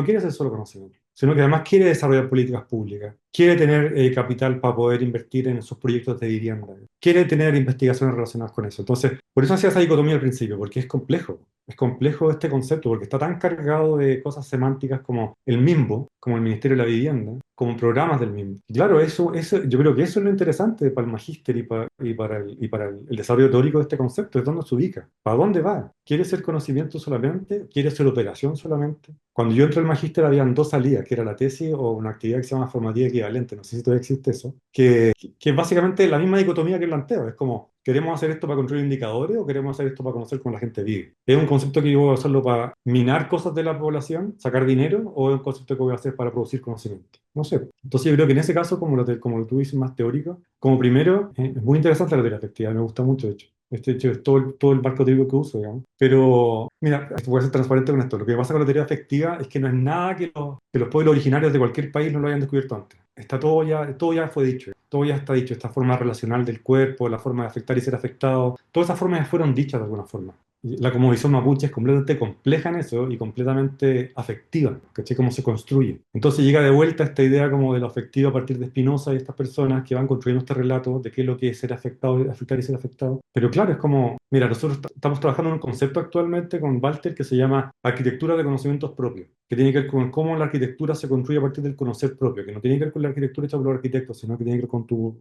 quiere ser solo conocimiento, sino que además quiere desarrollar políticas públicas, quiere tener capital para poder invertir en sus proyectos de vivienda, quiere tener investigaciones relacionadas con eso. Entonces, por eso hacía esa dicotomía al principio, porque es complejo este concepto, porque está tan cargado de cosas semánticas como el MIMBO, como el Ministerio de la Vivienda, como programas del MIMBO. Y claro, yo creo que eso es lo interesante para el magíster y para el desarrollo teórico de este concepto, es dónde se ubica, para dónde va. ¿Quiere ser conocimiento solamente? ¿Quiere ser operación solamente? Cuando yo entré al magíster habían dos salidas, que era la tesis o una actividad que se llama formativa equivalente, no sé si todavía existe eso, que es básicamente la misma dicotomía que planteo, es como, ¿queremos hacer esto para construir indicadores o queremos hacer esto para conocer cómo la gente vive? ¿Es un concepto que yo voy a hacerlo para minar cosas de la población, sacar dinero, o es un concepto que voy a hacer para producir conocimiento? No sé. Entonces yo creo que en ese caso, como tú dices, más teórico, como primero, es muy interesante la teoría afectiva, me gusta mucho, de hecho. De hecho, es todo el marco teórico que uso, digamos. Pero, mira, voy a ser transparente con esto. Lo que pasa con la teoría afectiva es que no es nada que los pueblos originarios de cualquier país no lo hayan descubierto antes. Todo ya fue dicho. Todo ya está dicho. Esta forma relacional del cuerpo, la forma de afectar y ser afectado, todas esas formas ya fueron dichas de alguna forma. Y la cosmovisión mapuche es completamente compleja en eso y completamente afectiva, ¿cachai? Cómo se construye. Entonces llega de vuelta esta idea como de lo afectivo a partir de Spinoza y estas personas que van construyendo este relato de qué es lo que es ser afectado, afectar y ser afectado. Pero claro, es como, mira, nosotros estamos trabajando en un concepto actualmente con Walter que se llama arquitectura de conocimientos propios, que tiene que ver con cómo la arquitectura se construye a partir del conocer propio, que no tiene que ver con la arquitectura hecha por los arquitectos, sino que tiene que ver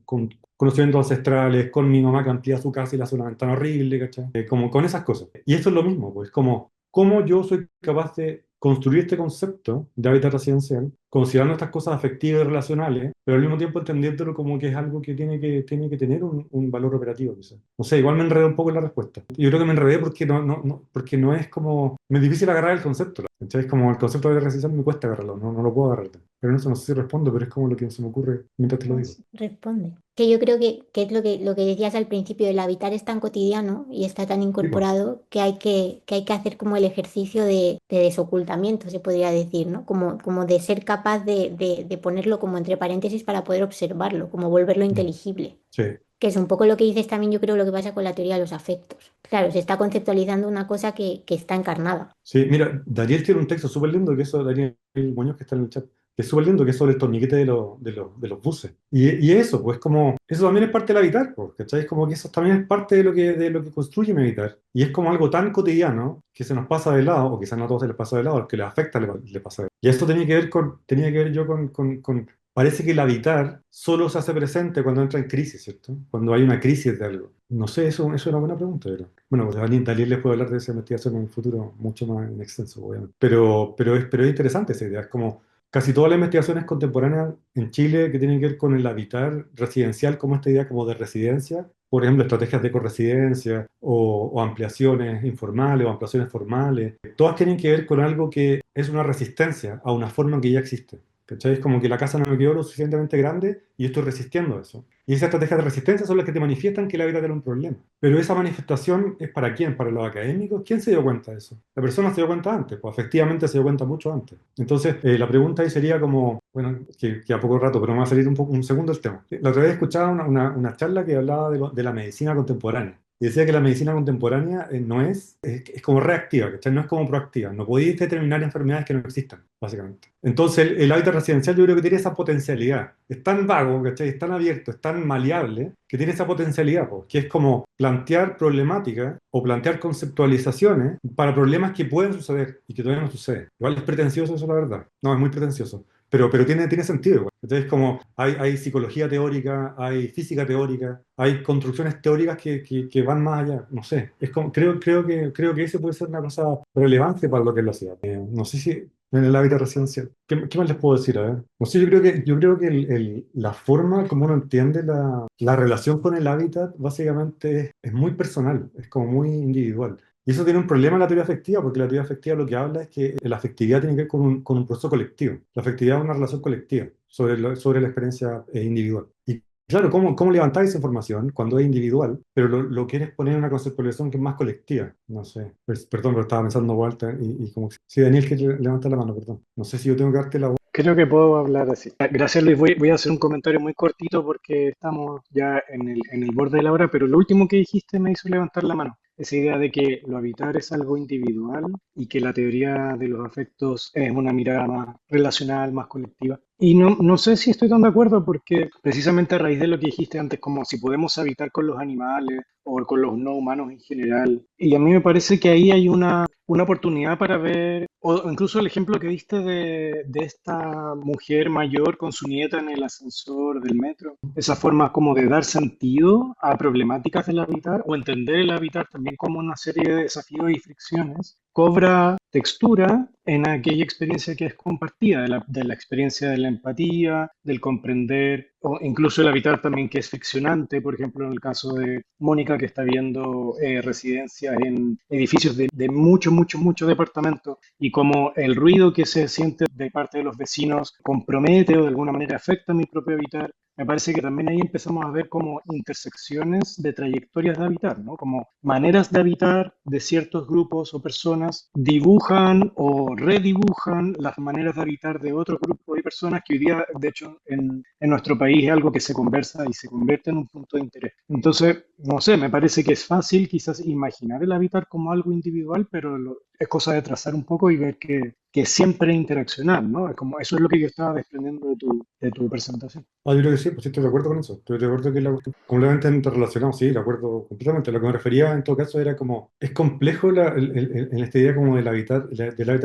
con conocimientos ancestrales, con mi mamá que amplía su casa y le hace una ventana horrible, ¿cachai? Como con esas cosas. Y esto es lo mismo, pues, como cómo yo soy capaz de construir este concepto de hábitat residencial, considerando estas cosas afectivas y relacionales, pero al mismo tiempo entendiéndolo como que es algo que tiene que tener un valor operativo, quizás. No sé, igual me enredé un poco en la respuesta. Yo creo que me enredé porque no es como, me es difícil agarrar el concepto, ¿cachai? Es como el concepto de hábitat residencial me cuesta agarrarlo, no lo puedo agarrar. Pero no sé si respondo, pero es como lo que se me ocurre mientras te lo digo. Nos responde. Que yo creo que es lo que decías al principio, el habitar es tan cotidiano y está tan Sí, pues. incorporado que hay que hacer como el ejercicio de desocultamiento, se podría decir, ¿no? Como de ser capaz de ponerlo como entre paréntesis para poder observarlo, como volverlo inteligible. Sí. Que es un poco lo que dices también, yo creo, lo que pasa con la teoría de los afectos. Claro, se está conceptualizando una cosa que está encarnada. Sí, mira, Daniel tiene un texto súper lindo, que eso, Daniel Muñoz, que está en el chat, que es súper lindo, que es sobre el torniquete de los buses. Y eso, pues como, eso también es parte del habitar, pues, ¿cachai? Es como que eso también es parte de lo que construye mi habitar. Y es como algo tan cotidiano que se nos pasa de lado, o quizás no a todos se les pasa de lado, al que les afecta le pasa de lado. Y esto tenía que ver yo con parece que el habitar solo se hace presente cuando entra en crisis, ¿cierto? Cuando hay una crisis de algo. No sé, eso es una buena pregunta, ¿verdad? Bueno, pues Daniel les puede hablar de esa investigación en un futuro mucho más en extenso, obviamente. Pero es interesante esa idea. Es como casi todas las investigaciones contemporáneas en Chile que tienen que ver con el habitar residencial, como esta idea como de residencia, por ejemplo, estrategias de corresidencia o ampliaciones informales o ampliaciones formales, todas tienen que ver con algo que es una resistencia a una forma que ya existe. ¿Cachai? Es como que la casa no me quedó lo suficientemente grande y estoy resistiendo a eso. Y esas estrategias de resistencia son las que te manifiestan que la vida era un problema. Pero esa manifestación es para quién, para los académicos. ¿Quién se dio cuenta de eso? La persona se dio cuenta antes, pues efectivamente se dio cuenta mucho antes. Entonces, la pregunta ahí sería como, bueno, que a poco rato, pero me va a salir un segundo el tema. La otra vez escuchaba una charla que hablaba de la medicina contemporánea. Y decía que la medicina contemporánea no es como reactiva, ¿cachai? No es como proactiva. No podéis determinar enfermedades que no existan, básicamente. Entonces, el hábitat residencial yo creo que tiene esa potencialidad. Es tan vago, ¿cachai? Es tan abierto, es tan maleable, que tiene esa potencialidad, po, que es como plantear problemáticas o plantear conceptualizaciones para problemas que pueden suceder y que todavía no suceden. Igual es pretencioso eso, la verdad. No, es muy pretencioso. Pero tiene sentido, igual. Entonces, como hay psicología teórica, hay física teórica, hay construcciones teóricas que van más allá. No sé, es como, creo que ese puede ser una cosa relevante para lo que es la ciudad. No sé si en el hábitat residencial. ¿Qué más les puedo decir? A ver. No sé, yo creo que la forma como uno entiende la relación con el hábitat básicamente es muy personal, es como muy individual. Y eso tiene un problema en la teoría afectiva, porque la teoría afectiva lo que habla es que la afectividad tiene que ver con un proceso colectivo. La afectividad es una relación colectiva sobre la experiencia individual. Y claro, ¿cómo levantar esa información cuando es individual, pero lo quieres poner en una conceptualización que es más colectiva? No sé. Perdón, pero estaba pensando, Walter, y como... Sí, Daniel, que levanta la mano, perdón. No sé si yo tengo que darte la voz. Creo que puedo hablar así. Gracias, Luis. Voy a hacer un comentario muy cortito porque estamos ya en el borde de la hora, pero lo último que dijiste me hizo levantar la mano. Esa idea de que lo habitar es algo individual y que la teoría de los afectos es una mirada más relacional, más colectiva. Y no sé si estoy tan de acuerdo porque precisamente a raíz de lo que dijiste antes, como si podemos habitar con los animales o con los no humanos en general. Y a mí me parece que ahí hay una oportunidad para ver, o incluso el ejemplo que diste de esta mujer mayor con su nieta en el ascensor del metro, esa forma como de dar sentido a problemáticas del habitar o entender el habitar también como una serie de desafíos y fricciones, cobra textura en aquella experiencia que es compartida, de la experiencia de la empatía, del comprender, o incluso el habitar también que es friccionante, por ejemplo, en el caso de Mónica que está viendo residencias en edificios de mucho departamento y como el ruido que se siente de parte de los vecinos compromete o de alguna manera afecta a mi propio habitar. Me parece que también ahí empezamos a ver como intersecciones de trayectorias de habitar, ¿no? Como maneras de habitar de ciertos grupos o personas dibujan o redibujan las maneras de habitar de otros grupos y personas que hoy día, de hecho, en nuestro país es algo que se conversa y se convierte en un punto de interés. Entonces, no sé, me parece que es fácil quizás imaginar el habitar como algo individual, pero es cosa de trazar un poco y ver que siempre es interaccional, ¿no? Es como, eso es lo que yo estaba desprendiendo de tu presentación. Yo creo que sí, pues sí, estoy de acuerdo con eso. Estoy de acuerdo que la cuestión completamente interrelacionado, sí, de acuerdo completamente. Lo que me refería en todo caso era como, es complejo en esta idea como del hábitat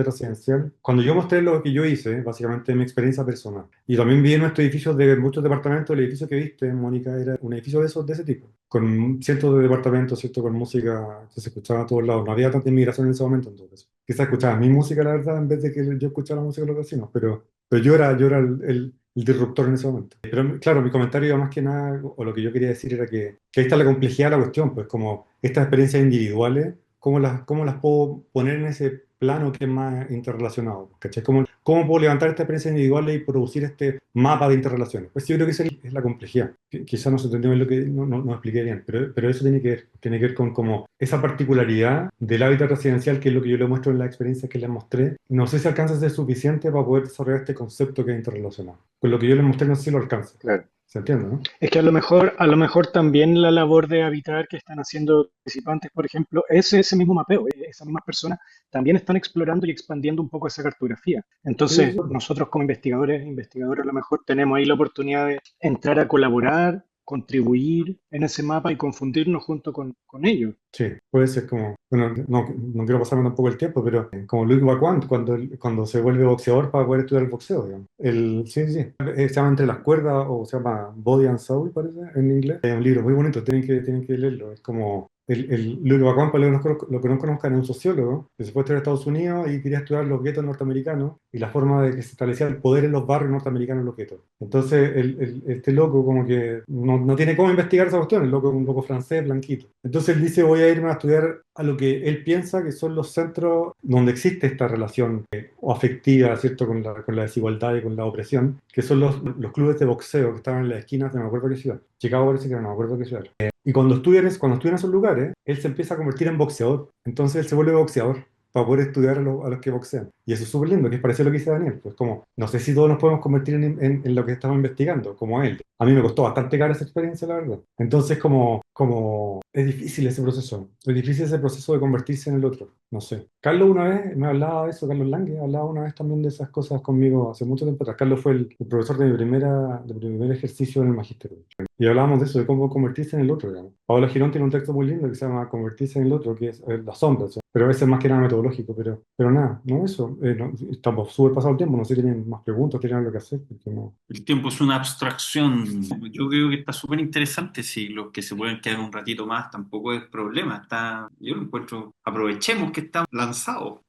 residencial. Cuando yo mostré lo que yo hice, básicamente mi experiencia personal, y también vi en nuestros edificios de muchos departamentos, el edificio que viste, Mónica, era un edificio de ese tipo, con cientos de departamentos, ¿cierto? Con música que se escuchaba a todos lados. No había tanta inmigración en ese momento, entonces. Quizás escuchaba mi música, la verdad, en vez de que yo escuchara la música de los vecinos, pero yo era el disruptor en ese momento. Pero claro, mi comentario iba más que nada, o lo que yo quería decir era que ahí está la complejidad de la cuestión, pues como estas experiencias individuales, ¿cómo las puedo poner en ese plano que es más interrelacionado? ¿Cachai? ¿Cómo puedo levantar estas experiencias individuales y producir este mapa de interrelaciones? Pues yo creo que esa es la complejidad. Quizás no se entendió bien lo que no expliqué bien, pero eso tiene que ver con como esa particularidad del hábitat residencial, que es lo que yo le muestro en las experiencias que les mostré. No sé si alcanza a ser suficiente para poder desarrollar este concepto que es interrelacionado. Con lo que yo les mostré no sé si lo alcanza. Claro. ¿Se entiende, no? Es que a lo mejor también la labor de habitar que están haciendo participantes, por ejemplo, es ese mismo mapeo. Esas mismas personas también están explorando y expandiendo un poco esa cartografía. Sí, de Entonces, acuerdo. nosotros como investigadores, investigadoras, a lo mejor tenemos ahí la oportunidad de entrar a colaborar contribuir en ese mapa y confundirnos junto con ellos. Sí, puede ser como, bueno, no quiero pasarme tampoco el tiempo, pero como Luis Waquan cuando se vuelve boxeador para poder estudiar el boxeo, digamos. Sí, sí, sí. Se llama Entre las cuerdas o se llama Body and Soul, parece, en inglés. Es un libro muy bonito, tienen que leerlo. Es como Luis Waquan, para lo que no conozcan, es un sociólogo que se fue a estudiar a Estados Unidos y quería estudiar los guetos norteamericanos y la forma de que se establecía el poder en los barrios norteamericanos en los guetos. Entonces, este loco como que no tiene cómo investigar esa cuestión, el loco es un loco francés, blanquito. Entonces él dice, voy a irme a estudiar a lo que él piensa que son los centros donde existe esta relación o afectiva, ¿cierto?, con la desigualdad y con la opresión, que son los clubes de boxeo que estaban en las esquinas de no me acuerdo qué ciudad. Chicago parece que era, no me acuerdo qué ciudad. Y cuando estudia en esos lugares, él se empieza a convertir en boxeador. Entonces él se vuelve boxeador para poder estudiar a los que boxean. Y eso es súper lindo, que es parecido a lo que dice Daniel. Pues como, no sé si todos nos podemos convertir en lo que estamos investigando, como él. A mí me costó bastante cara esa experiencia, la verdad. Entonces, como es difícil ese proceso. Es difícil ese proceso de convertirse en el otro. No sé. Carlos una vez me hablaba de eso, Carlos Lange, hablaba una vez también de esas cosas conmigo hace mucho tiempo atrás. Carlos fue el profesor de mi primer ejercicio en el magisterio. Y hablábamos de eso, de cómo convertirse en el otro, digamos. Paola Girón tiene un texto muy lindo que se llama Convertirse en el otro, que es la sombra, ¿sí? Pero a veces más que nada metodológico, pero nada, no eso. Estamos súper pasado el tiempo, no sé si tienen más preguntas, tienen algo que hacer, porque no. El tiempo es una abstracción. Yo creo que está súper interesante. Si los que se pueden quedar un ratito más tampoco es problema. Yo lo encuentro. Aprovechemos que estamos lanzados.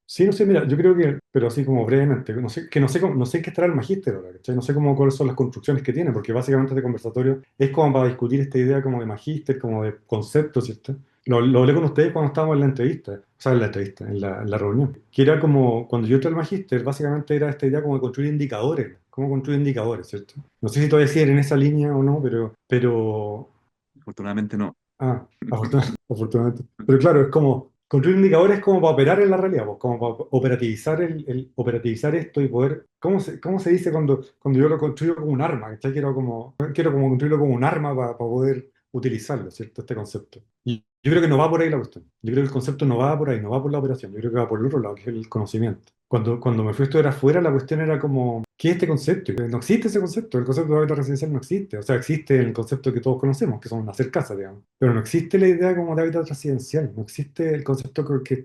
Sí, no sé, mira, yo creo que, pero así como brevemente, no sé qué estará el magíster ahora, ¿cachai? No sé cuáles son las construcciones que tiene, porque básicamente este conversatorio es como para discutir esta idea como de magíster, como de concepto, ¿cierto? Lo hablé con ustedes cuando estábamos en la entrevista, o sea, en la reunión, que era como, cuando yo entré al magíster, básicamente era esta idea como de construir indicadores, cómo construir indicadores, ¿cierto? No sé si todavía siguen en esa línea o no, pero Afortunadamente no. afortunadamente. Pero claro, es como construir indicadores como para operar en la realidad, pues, como para operativizar operativizar esto y poder. Cómo se dice cuando yo lo construyo como un arma? ¿Cachai? Quiero como construirlo como un arma para poder utilizarlo, ¿cierto? Este concepto. Y yo creo que no va por ahí la cuestión. Yo creo que el concepto no va por ahí, no va por la operación. Yo creo que va por el otro lado, que es el conocimiento. Cuando me fui a estudiar afuera, la cuestión era como, ¿qué es este concepto? No existe ese concepto. El concepto de hábitat residencial no existe. O sea, existe el concepto que todos conocemos, que son hacer casa, digamos. Pero no existe la idea como de hábitat residencial. No existe el concepto que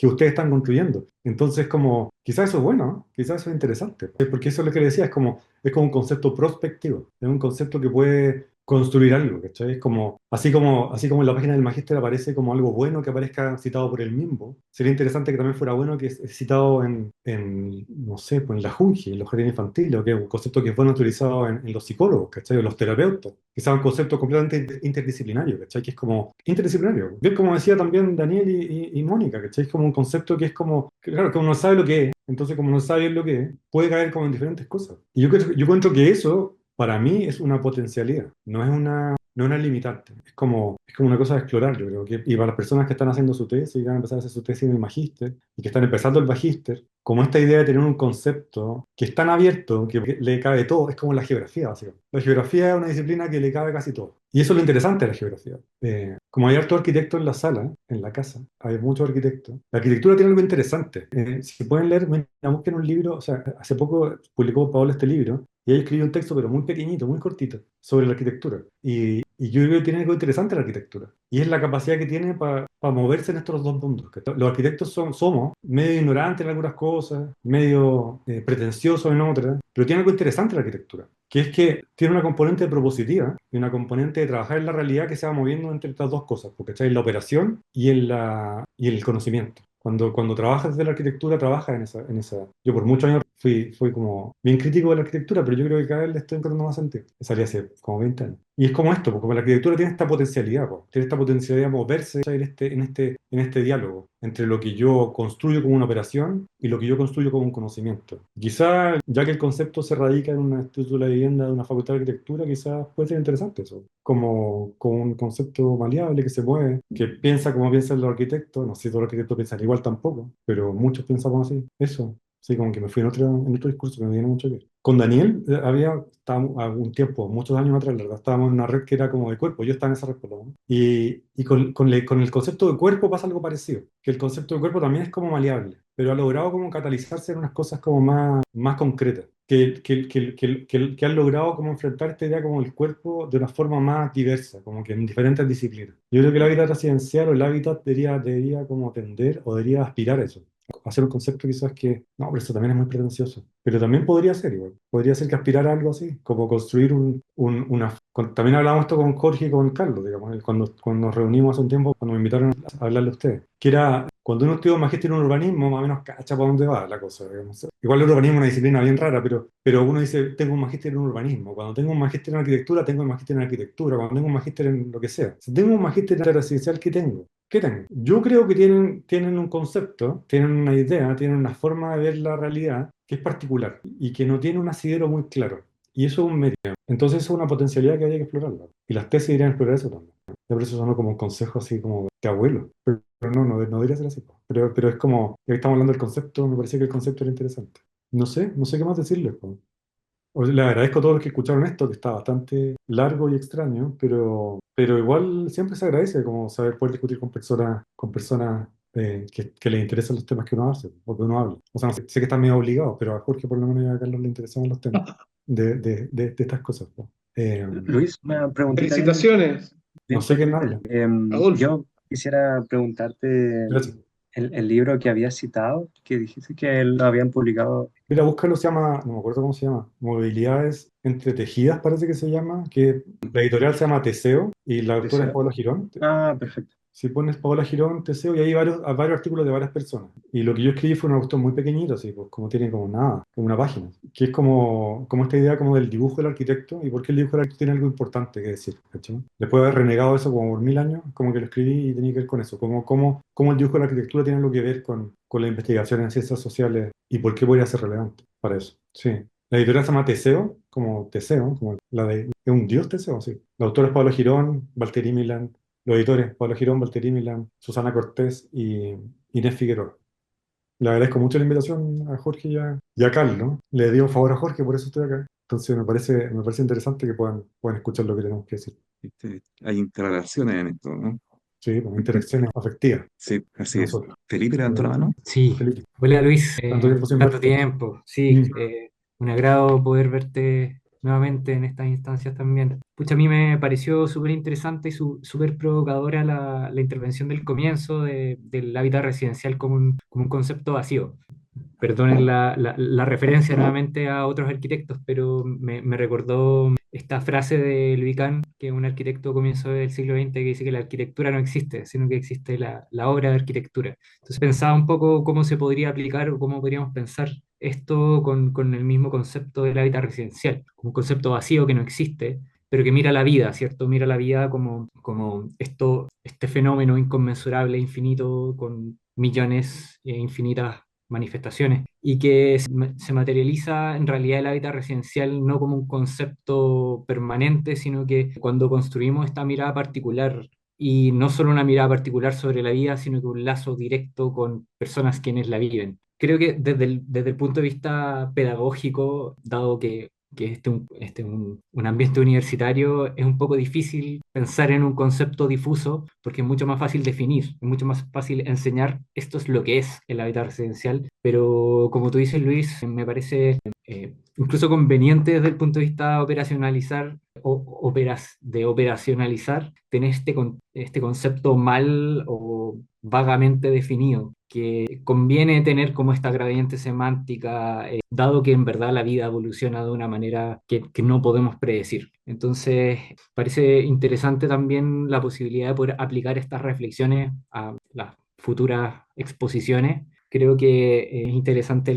ustedes están construyendo. Entonces, como, quizás eso es bueno, ¿no? Quizás eso es interesante. Porque eso es lo que le decía, es como un concepto prospectivo. Es un concepto que puede construir algo, ¿cachai? Es como, así como en la página del magíster aparece como algo bueno que aparezca citado por él mismo, sería interesante que también fuera bueno que es citado no sé, pues en la Junji, en los jardines infantiles, o que es un concepto que es bueno utilizado en los psicólogos, ¿cachai? O los terapeutas, que sea un concepto completamente interdisciplinario, ¿cachai? Que es como interdisciplinario. Bien, como decía también Daniel y Mónica, ¿cachai? Es como un concepto que es como, claro, que uno sabe lo que es, entonces como no sabe bien lo que es, puede caer como en diferentes cosas. Y yo encuentro que eso para mí es una potencialidad, no es una limitante. Es como una cosa de explorar, yo creo que. Y para las personas que están haciendo su tesis y que van a empezar a hacer su tesis en el magíster y que están empezando el magíster, como esta idea de tener un concepto que es tan abierto que le cabe todo, es como la geografía, básicamente. La geografía es una disciplina que le cabe casi todo. Y eso es lo interesante de la geografía. Como hay harto arquitecto en la sala, en la casa, hay muchos arquitectos. La arquitectura tiene algo interesante. Si pueden leer, busquen un libro, o sea, hace poco publicó Paola este libro, y ella escribió un texto, pero muy pequeñito, muy cortito, sobre la arquitectura. Y yo creo que tiene algo interesante la arquitectura. Y es la capacidad que tiene para moverse en estos dos mundos. Que los arquitectos somos medio ignorantes en algunas cosas, medio pretenciosos en otras, pero tiene algo interesante la arquitectura, que es que tiene una componente propositiva y una componente de trabajar en la realidad que se va moviendo entre estas dos cosas, porque está en la operación y el conocimiento. Cuando trabajas desde la arquitectura, trabajas en esa. Yo por muchos años fui como bien crítico de la arquitectura, pero yo creo que cada vez le estoy encontrando más sentido. Salí hace como 20 años. Y es como esto, porque como la arquitectura tiene esta potencialidad, po, tiene esta potencialidad de moverse en este diálogo entre lo que yo construyo como una operación y lo que yo construyo como un conocimiento. Quizá, ya que el concepto se radica en una estructura de vivienda de una facultad de arquitectura, quizás puede ser interesante eso, como un concepto maleable que se mueve, que piensa como piensan los arquitectos. No sé si todos los arquitectos piensan igual tampoco, pero muchos pensamos así. Eso. Sí, como que me fui en otro discurso que me viene mucho que ver. Con Daniel estábamos algún tiempo, muchos años atrás, la verdad, estábamos en una red que era como de cuerpo, yo estaba en esa red por lo menos. Y con el concepto de cuerpo pasa algo parecido, que el concepto de cuerpo también es como maleable, pero ha logrado como catalizarse en unas cosas como más concretas. que han logrado como enfrentar esta idea como el cuerpo de una forma más diversa, como que en diferentes disciplinas. Yo creo que el hábitat residencial o el hábitat debería como tender o debería aspirar a eso. Hacer un concepto quizás que, no, pero eso también es muy pretencioso. Pero también podría ser igual. Podría ser que aspirara a algo así, como construir también hablábamos esto con Jorge y con Carlos, digamos, cuando nos reunimos hace un tiempo, cuando me invitaron a hablarle a ustedes, que era, cuando uno estudia un magíster en urbanismo, más o menos cacha para dónde va la cosa, digamos. Igual el urbanismo es una disciplina bien rara, pero uno dice, tengo un magíster en urbanismo. Cuando tengo un magíster en arquitectura, tengo un magíster en arquitectura. Cuando tengo un magíster en lo que sea. Si tengo un magíster en residencial, ¿qué tengo? ¿Qué tengo? Yo creo que tienen un concepto, tienen una idea, tienen una forma de ver la realidad que es particular y que no tiene un asidero muy claro. Y eso es un mérito. Entonces eso es una potencialidad que habría que explorarla. Y las tesis deberían explorar eso también. Yo por eso son como un consejo así como de abuelo. Pero no debería ser así. Pero es como, ya que estamos hablando del concepto, me parecía que el concepto era interesante. No sé qué más decirles. Po. Le agradezco a todos los que escucharon esto, que está bastante largo y extraño, pero igual siempre se agradece como saber poder discutir con personas que les interesan los temas que uno hace, o que uno habla. O sea, sé que están medio obligados, pero a Jorge por lo menos y a Carlos le interesaban los temas de estas cosas. Po. Luis, una preguntita Felicitaciones, No bien sé quién cortita. habla. Adolfo. Yo quisiera preguntarte Gracias. el libro que habías citado, que dijiste que lo habían publicado. Mira, búscalo, se llama, no me acuerdo cómo se llama, Movilidades entretejidas parece que se llama, que la editorial se llama Teseo y la autora es Deseo. Paola Girón. Ah, perfecto. Si pones Paola Girón, Teseo, y hay varios artículos de varias personas. Y lo que yo escribí fue una cuestión muy pequeñita, así, pues como tiene como nada, como una página. Que es como esta idea como del dibujo del arquitecto y por qué el dibujo del arquitecto tiene algo importante que decir, ¿cachai? Después de haber renegado eso como por 1000 años, como que lo escribí y tenía que ver con eso. Como el dibujo de la arquitectura tiene algo que ver con la investigación en ciencias sociales y por qué podría ser relevante para eso. Sí. La editorial se llama Teseo, como es un dios Teseo, sí. La autora es Paola Girón, Valtteri Milan. Los editores, Pablo Girón, Valtteri Milán, Susana Cortés y Inés Figueroa. Le agradezco mucho la invitación a Jorge y a Carlos, ¿no? Le di un favor a Jorge, por eso estoy acá. Entonces me parece interesante que puedan escuchar lo que tenemos que decir. Hay interrelaciones en esto, ¿no? Sí, como interacciones afectivas Sí, de así es. nosotros. Felipe levantó la mano. Sí, Felipe, hola Luis, tanto tiempo sin tanto verte. tiempo, sí, Mm. un agrado poder verte nuevamente en estas instancias también. Pucha, a mí me pareció súper interesante y súper provocadora la intervención del comienzo del hábitat residencial como un concepto vacío. Perdonen la referencia nuevamente a otros arquitectos, pero me recordó esta frase de Louis Kahn, que es un arquitecto a comienzo del siglo XX, que dice que la arquitectura no existe, sino que existe la obra de arquitectura. Entonces pensaba un poco cómo se podría aplicar o cómo podríamos pensar esto con el mismo concepto del hábitat residencial, como un concepto vacío que no existe, pero que mira la vida, ¿cierto? Mira la vida como este fenómeno inconmensurable, infinito, con millones e infinitas manifestaciones y que se materializa en realidad el hábitat residencial no como un concepto permanente, sino que cuando construimos esta mirada particular y no solo una mirada particular sobre la vida, sino que un lazo directo con personas quienes la viven. Creo que desde el punto de vista pedagógico, dado que un ambiente universitario, es un poco difícil pensar en un concepto difuso porque es mucho más fácil definir, es mucho más fácil enseñar esto es lo que es el hábitat residencial, pero como tú dices, Luis, me parece incluso conveniente desde el punto de vista operacionalizar de operacionalizar, tener este concepto mal o vagamente definido, que conviene tener como esta gradiente semántica, dado que en verdad la vida evoluciona de una manera que no podemos predecir. Entonces, parece interesante también la posibilidad de poder aplicar estas reflexiones a las futuras exposiciones. Creo que es interesante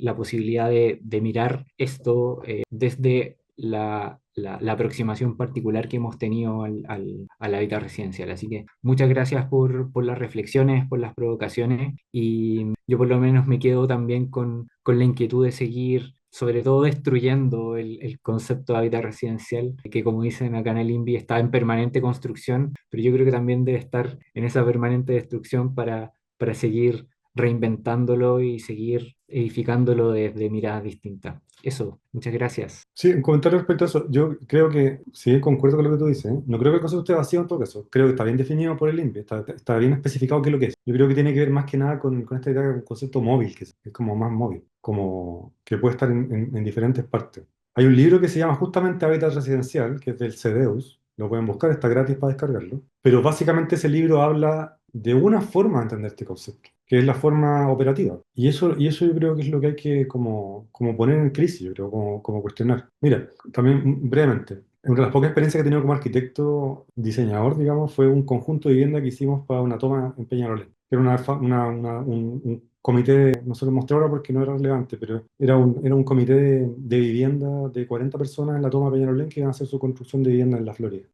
la posibilidad de mirar esto desde la aproximación particular que hemos tenido al hábitat residencial. Así que muchas gracias por las reflexiones, por las provocaciones y yo por lo menos me quedo también con la inquietud de seguir sobre todo destruyendo el concepto de hábitat residencial, que como dicen acá en el INVI está en permanente construcción, pero yo creo que también debe estar en esa permanente destrucción para seguir reinventándolo y seguir edificándolo desde miradas distintas. Eso, muchas gracias. Sí, un comentario respecto a eso. Yo creo que, sí, concuerdo con lo que tú dices, ¿eh? No creo que el concepto esté vacío en todo caso. Creo que está bien definido por el INPE, está bien especificado qué es lo que es. Yo creo que tiene que ver más que nada con esta idea de un concepto móvil, que es como más móvil. como que puede estar en diferentes partes. Hay un libro que se llama justamente Hábitat Residencial, que es del CEDEUS, lo pueden buscar, está gratis para descargarlo, pero básicamente ese libro habla de una forma de entender este concepto, que es la forma operativa. Y eso yo creo que es lo que hay que como poner en crisis, yo creo, como cuestionar. Mira, también brevemente, una de las pocas experiencias que he tenido como arquitecto diseñador, digamos, fue un conjunto de vivienda que hicimos para una toma en Peñarolén. Era un comité, no se lo mostré ahora porque no era relevante, pero era un comité de vivienda de 40 personas en la toma de Peñarolén que iban a hacer su construcción de vivienda en la Florida.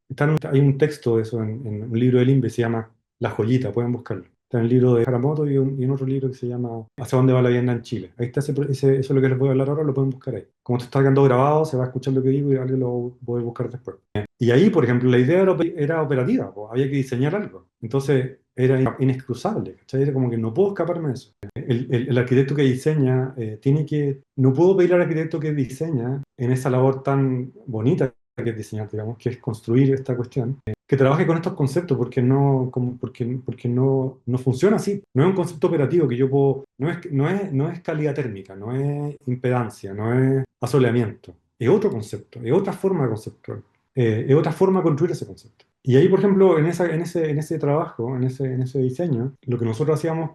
Hay un texto de eso en un libro del INVE, se llama La Joyita, pueden buscarlo. Está en el libro de Haramoto y en otro libro que se llama ¿Hacia dónde va la vivienda en Chile? Ahí está eso es lo que les voy a hablar ahora, lo pueden buscar ahí. Como esto está quedando grabado, se va a escuchar lo que digo y alguien lo puede buscar después. Y ahí, por ejemplo, la idea era operativa, pues, había que diseñar algo. Entonces era inexcusable, ¿cachai? Era como que no puedo escaparme de eso. El arquitecto que diseña no puedo pedir al arquitecto que diseña en esa labor tan bonita que es diseñar, digamos, que es construir esta cuestión, que trabaje con estos conceptos, porque no funciona así. No es un concepto operativo que yo puedo, no es calidad térmica, no es impedancia, no es asoleamiento. Es otro concepto, es otra forma de conceptuar, es otra forma de construir ese concepto. Y ahí, por ejemplo, en ese trabajo, en ese diseño, lo que nosotros hacíamos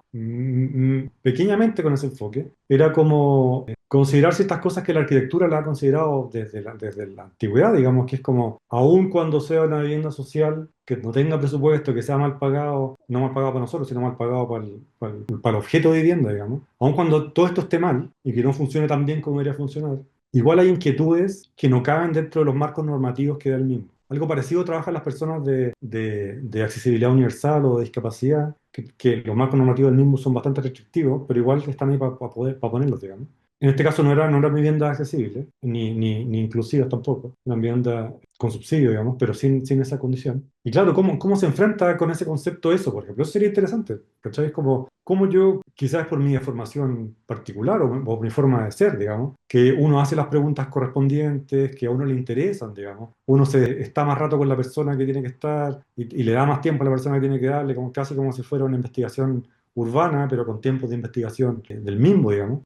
pequeñamente con ese enfoque era como considerar ciertas cosas que la arquitectura la ha considerado desde la antigüedad, digamos, que es como, aun cuando sea una vivienda social que no tenga presupuesto, que sea mal pagado, no mal pagado para nosotros, sino mal pagado para el objeto de vivienda, digamos, aun cuando todo esto esté mal y que no funcione tan bien como debería funcionar, igual hay inquietudes que no caben dentro de los marcos normativos que da el mismo. Algo parecido trabajan las personas de accesibilidad universal o de discapacidad, que los marcos normativos del mismo son bastante restrictivos, pero igual están ahí para ponerlos, digamos. En este caso no eran viviendas accesibles, ni inclusivas tampoco, eran viviendas con subsidio, digamos, pero sin esa condición. Y claro, ¿cómo se enfrenta con ese concepto eso, por ejemplo? Eso sería interesante, ¿cachai? Es como yo, quizás por mi formación particular o mi forma de ser, digamos, que uno hace las preguntas correspondientes, que a uno le interesan, digamos. Uno está más rato con la persona que tiene que estar y le da más tiempo a la persona que tiene que darle, casi como si fuera una investigación urbana, pero con tiempos de investigación del mismo, digamos.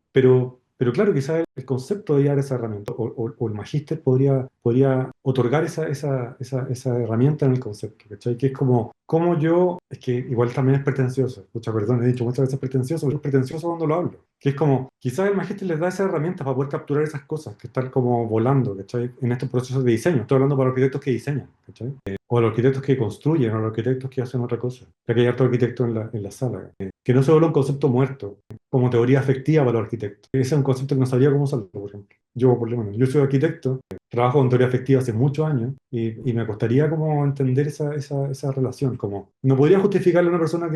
Pero claro, quizás el concepto de dar esa herramienta o el magíster podría otorgar esa herramienta en el concepto, ¿cachai? Que es es que igual también es pretencioso, muchas perdón, he dicho muchas veces pretencioso, pero es pretencioso cuando lo hablo, que es como, quizás el magíster les da esa herramienta para poder capturar esas cosas que están como volando, ¿cachai? En estos procesos de diseño, estoy hablando para los arquitectos que diseñan, ¿cachai? O los arquitectos que construyen, o los arquitectos que hacen otra cosa, ya que hay harto arquitecto en la sala, que no se vuelva un concepto muerto, como teoría afectiva para los arquitectos. Ese es un concepto que no sabía cómo usarlo, por ejemplo. Yo, por lo menos, yo soy arquitecto, trabajo con teoría afectiva hace muchos años y me costaría como entender esa relación. Como, no podría justificarle a una persona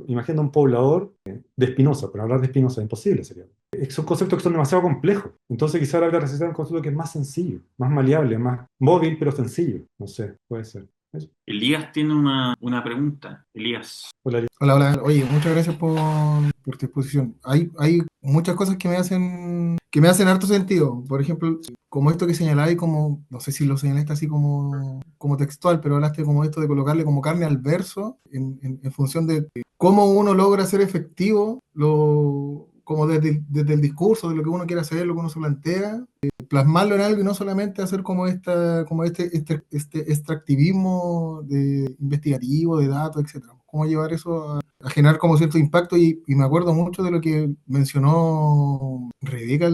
imagina un poblador de Spinoza, pero hablar de Spinoza es imposible, sería. Son conceptos que son demasiado complejos. Entonces quizá la resistencia es un concepto que es más sencillo, más maleable, más móvil, pero sencillo. No sé, puede ser. Eso. Elías tiene una pregunta. Elías. Hola, Hola, hola. Oye, muchas gracias por tu exposición. Hay muchas cosas que me hacen harto sentido. Por ejemplo, como esto que señaláis, como, no sé si lo señalaste así como textual, pero hablaste como esto de colocarle como carne al verso en función de cómo uno logra ser efectivo, como desde el discurso, de lo que uno quiere hacer, lo que uno se plantea, plasmarlo en algo y no solamente hacer como este extractivismo investigativo, de datos, etcétera. Cómo llevar eso a generar como cierto impacto y me acuerdo mucho de lo que mencionó Rebeca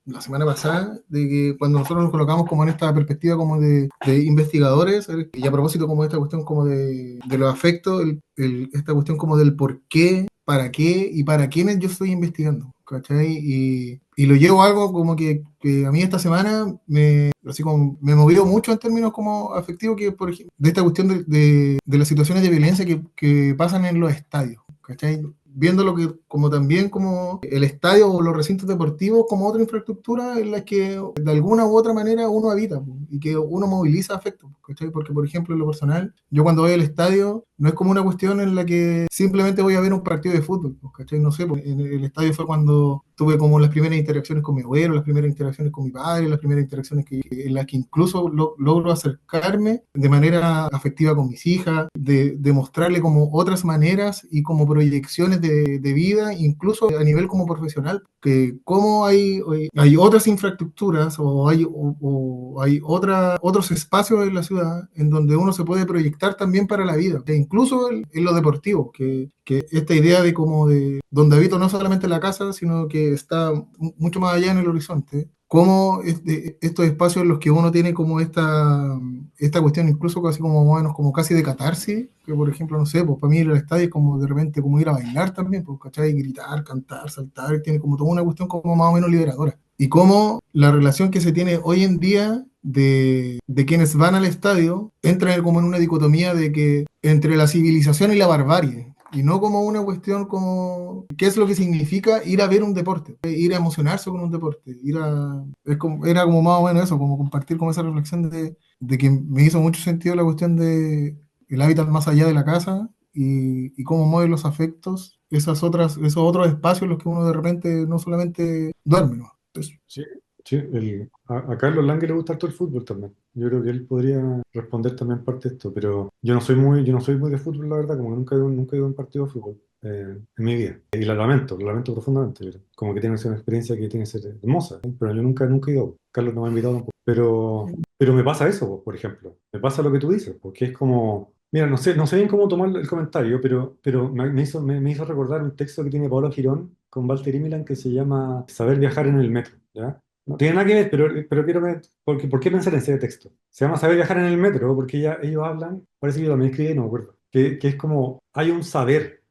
la semana pasada, de que cuando nosotros nos colocamos como en esta perspectiva como de investigadores, y a propósito como de esta cuestión como de los afectos, esta cuestión como del por qué, para qué y para quiénes yo estoy investigando, ¿cachai? Y lo llevo a algo como que a mí esta semana así como me movió mucho en términos como afectivos, que por ejemplo, de esta cuestión de las situaciones de violencia que pasan en los estadios, ¿cachai? Viéndolo como también como el estadio o los recintos deportivos como otra infraestructura en la que de alguna u otra manera uno habita. y que uno moviliza afecto, ¿cachai? Porque, por ejemplo, en lo personal, yo cuando voy al estadio, no es como una cuestión en la que simplemente voy a ver un partido de fútbol, ¿cachai? No sé, pues, en el estadio fue cuando tuve como las primeras interacciones con mi abuelo, las primeras interacciones con mi padre, las primeras interacciones en las que incluso logro acercarme de manera afectiva con mis hijas, de mostrarle como otras maneras y como proyecciones de vida, incluso a nivel como profesional, que como hay otras infraestructuras o hay otros espacios en la ciudad en donde uno se puede proyectar también para la vida, e incluso en lo deportivo, que esta idea de como de donde habito no solamente en la casa, sino que está mucho más allá en el horizonte, como estos espacios en los que uno tiene como esta cuestión incluso casi como más o menos como casi de catarsis, que por ejemplo, no sé, pues para mí ir al estadio es como de repente como ir a bailar también, pues, ¿cachai? Gritar, cantar, saltar, tiene como toda una cuestión como más o menos liberadora. Y cómo la relación que se tiene hoy en día de quienes van al estadio entra como en una dicotomía de que entre la civilización y la barbarie, y no como una cuestión como qué es lo que significa ir a ver un deporte, ir a emocionarse con un deporte, era como más o menos eso, como compartir como esa reflexión de que me hizo mucho sentido la cuestión de el hábitat más allá de la casa y cómo mueven los afectos, esos otros espacios en los que uno de repente no solamente duerme, ¿no? Entonces, Sí, sí, a Carlos Lange le gusta todo el fútbol también. Yo creo que él podría responder también parte de esto, pero yo no soy muy de fútbol, la verdad, como que nunca he ido a un partido de fútbol en mi vida. Y lo lamento profundamente, pero como que tiene que ser una experiencia que tiene que ser hermosa, ¿eh? Pero yo nunca he ido. Carlos no me ha invitado tampoco. Pero me pasa eso, pues, por ejemplo. Me pasa lo que tú dices, porque es como, mira, no sé bien cómo tomar el comentario, pero me hizo recordar un texto que tiene Pablo Girón con Walter Imilan que se llama Saber viajar en el metro, ¿ya? No tiene nada que ver, pero quiero ver, ¿por qué pensar en ese texto? Se llama Saber viajar en el metro, porque ellos hablan, parece que yo también escribí, no me acuerdo, que es como, hay un saber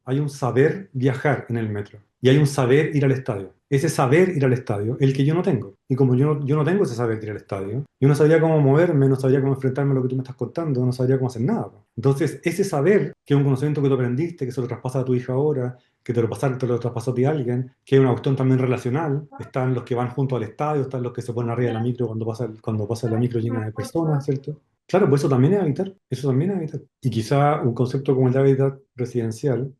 viajar en el metro, y hay un saber ir al estadio. Ese saber ir al estadio, el que yo no tengo. Y como yo no tengo ese saber de ir al estadio, yo no sabría cómo moverme, no sabría cómo enfrentarme a lo que tú me estás contando, no sabría cómo hacer nada. Entonces, ese saber, que es un conocimiento que tú aprendiste, que se lo traspasas a tu hija ahora, que te lo traspasó a ti alguien, que es una cuestión también relacional. Están los que van junto al estadio, están los que se ponen arriba de la micro cuando pasa la micro llena de personas, ¿cierto? Claro, pues eso también es habitar, eso también es habitar. Y quizá un concepto como el de hábitat residencial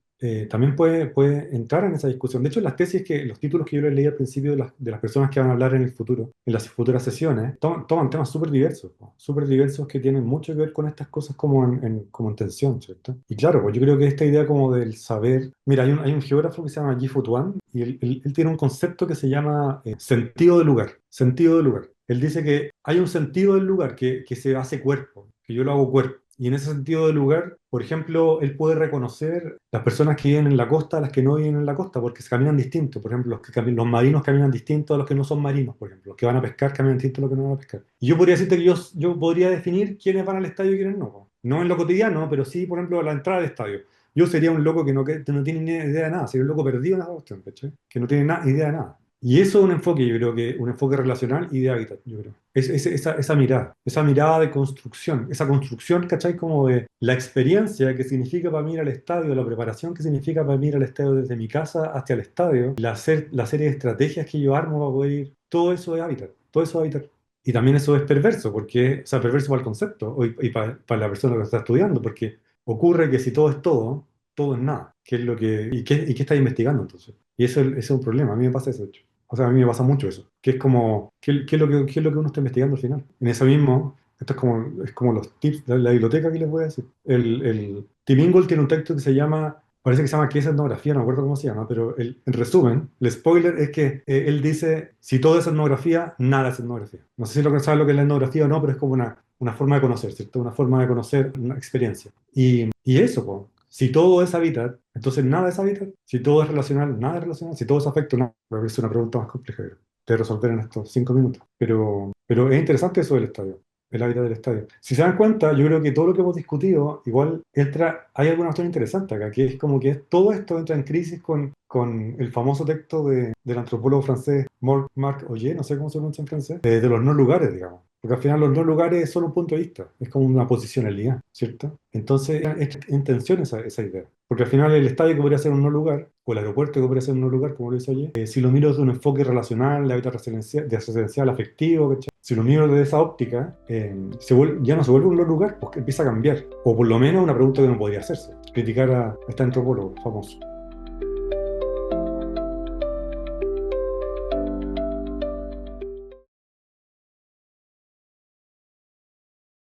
también puede entrar en esa discusión. De hecho, las tesis los títulos que yo les leí al principio de las personas que van a hablar en el futuro, en las futuras sesiones, toman temas súper diversos, ¿no? Súper diversos que tienen mucho que ver con estas cosas como como en tensión, ¿cierto? Y claro, pues yo creo que esta idea como del saber, mira, hay un geógrafo que se llama Guy Fautoin y él tiene un concepto que se llama sentido del lugar, sentido del lugar. Él dice que hay un sentido del lugar que se hace cuerpo, que yo lo hago cuerpo. Y en ese sentido del lugar, por ejemplo, él puede reconocer las personas que viven en la costa a las que no viven en la costa, porque se caminan distinto. Por ejemplo, los marinos caminan distinto a los que no son marinos, por ejemplo. Los que van a pescar caminan distinto a los que no van a pescar. Y yo podría decirte que yo podría definir quiénes van al estadio y quiénes no. No en lo cotidiano, pero sí, por ejemplo, a la entrada del estadio. Yo sería un loco que no tiene ni idea de nada, sería un loco perdido en esa cuestión, ¿cachai? Que no tiene idea de nada. Y eso es un enfoque, yo creo que un enfoque relacional y de hábitat, yo creo. Esa mirada de construcción, esa construcción, ¿cachai? Como de la experiencia que significa para mí ir al estadio, la preparación que significa para mí ir al estadio desde mi casa hasta el estadio, la serie de estrategias que yo armo para poder ir, todo eso es hábitat, todo eso es hábitat. Y también eso es perverso, o sea, perverso para el concepto y para la persona que lo está estudiando, porque ocurre que si todo es todo, todo es nada. ¿Y qué estás investigando entonces? Y eso es un problema, a mí me pasa eso, de hecho. O sea, a mí me pasa mucho eso, que es como, qué es lo que uno está investigando al final? En eso mismo, es como los tips de la biblioteca que les voy a decir. Tim Ingold tiene un texto que se llama, parece que se llama ¿Qué es etnografía? No me acuerdo cómo se llama, pero en resumen, el spoiler es que él dice, si todo es etnografía, nada es etnografía. No sé si sabes lo que es la etnografía o no, pero es como una forma de conocer, ¿cierto? Una forma de conocer una experiencia. Y eso, po. Si todo es hábitat, entonces nada es hábitat. Si todo es relacional, nada es relacional. Si todo es afecto, nada. Es una pregunta más compleja de resolver en estos 5 minutos. Pero es interesante eso del estadio, el hábitat del estadio. Si se dan cuenta, yo creo que todo lo que hemos discutido, igual hay alguna cuestión interesante acá, que es como que todo esto entra en crisis con el famoso texto del antropólogo francés Marc Augé, no sé cómo se pronuncia en francés, de los no lugares, digamos. Porque al final los no lugares es solo un punto de vista, es como una posicionalidad, ¿cierto? Entonces es en tensión esa idea. Porque al final el estadio que podría ser un no lugar, o el aeropuerto que podría ser un no lugar, como lo dice allí, si lo miro desde un enfoque relacional, de hábitat residencial, afectivo, ¿cachai? si lo miro desde esa óptica, ya no se vuelve un lugar, pues que empieza a cambiar. O por lo menos una pregunta que no podría hacerse. Criticar a este antropólogo famoso.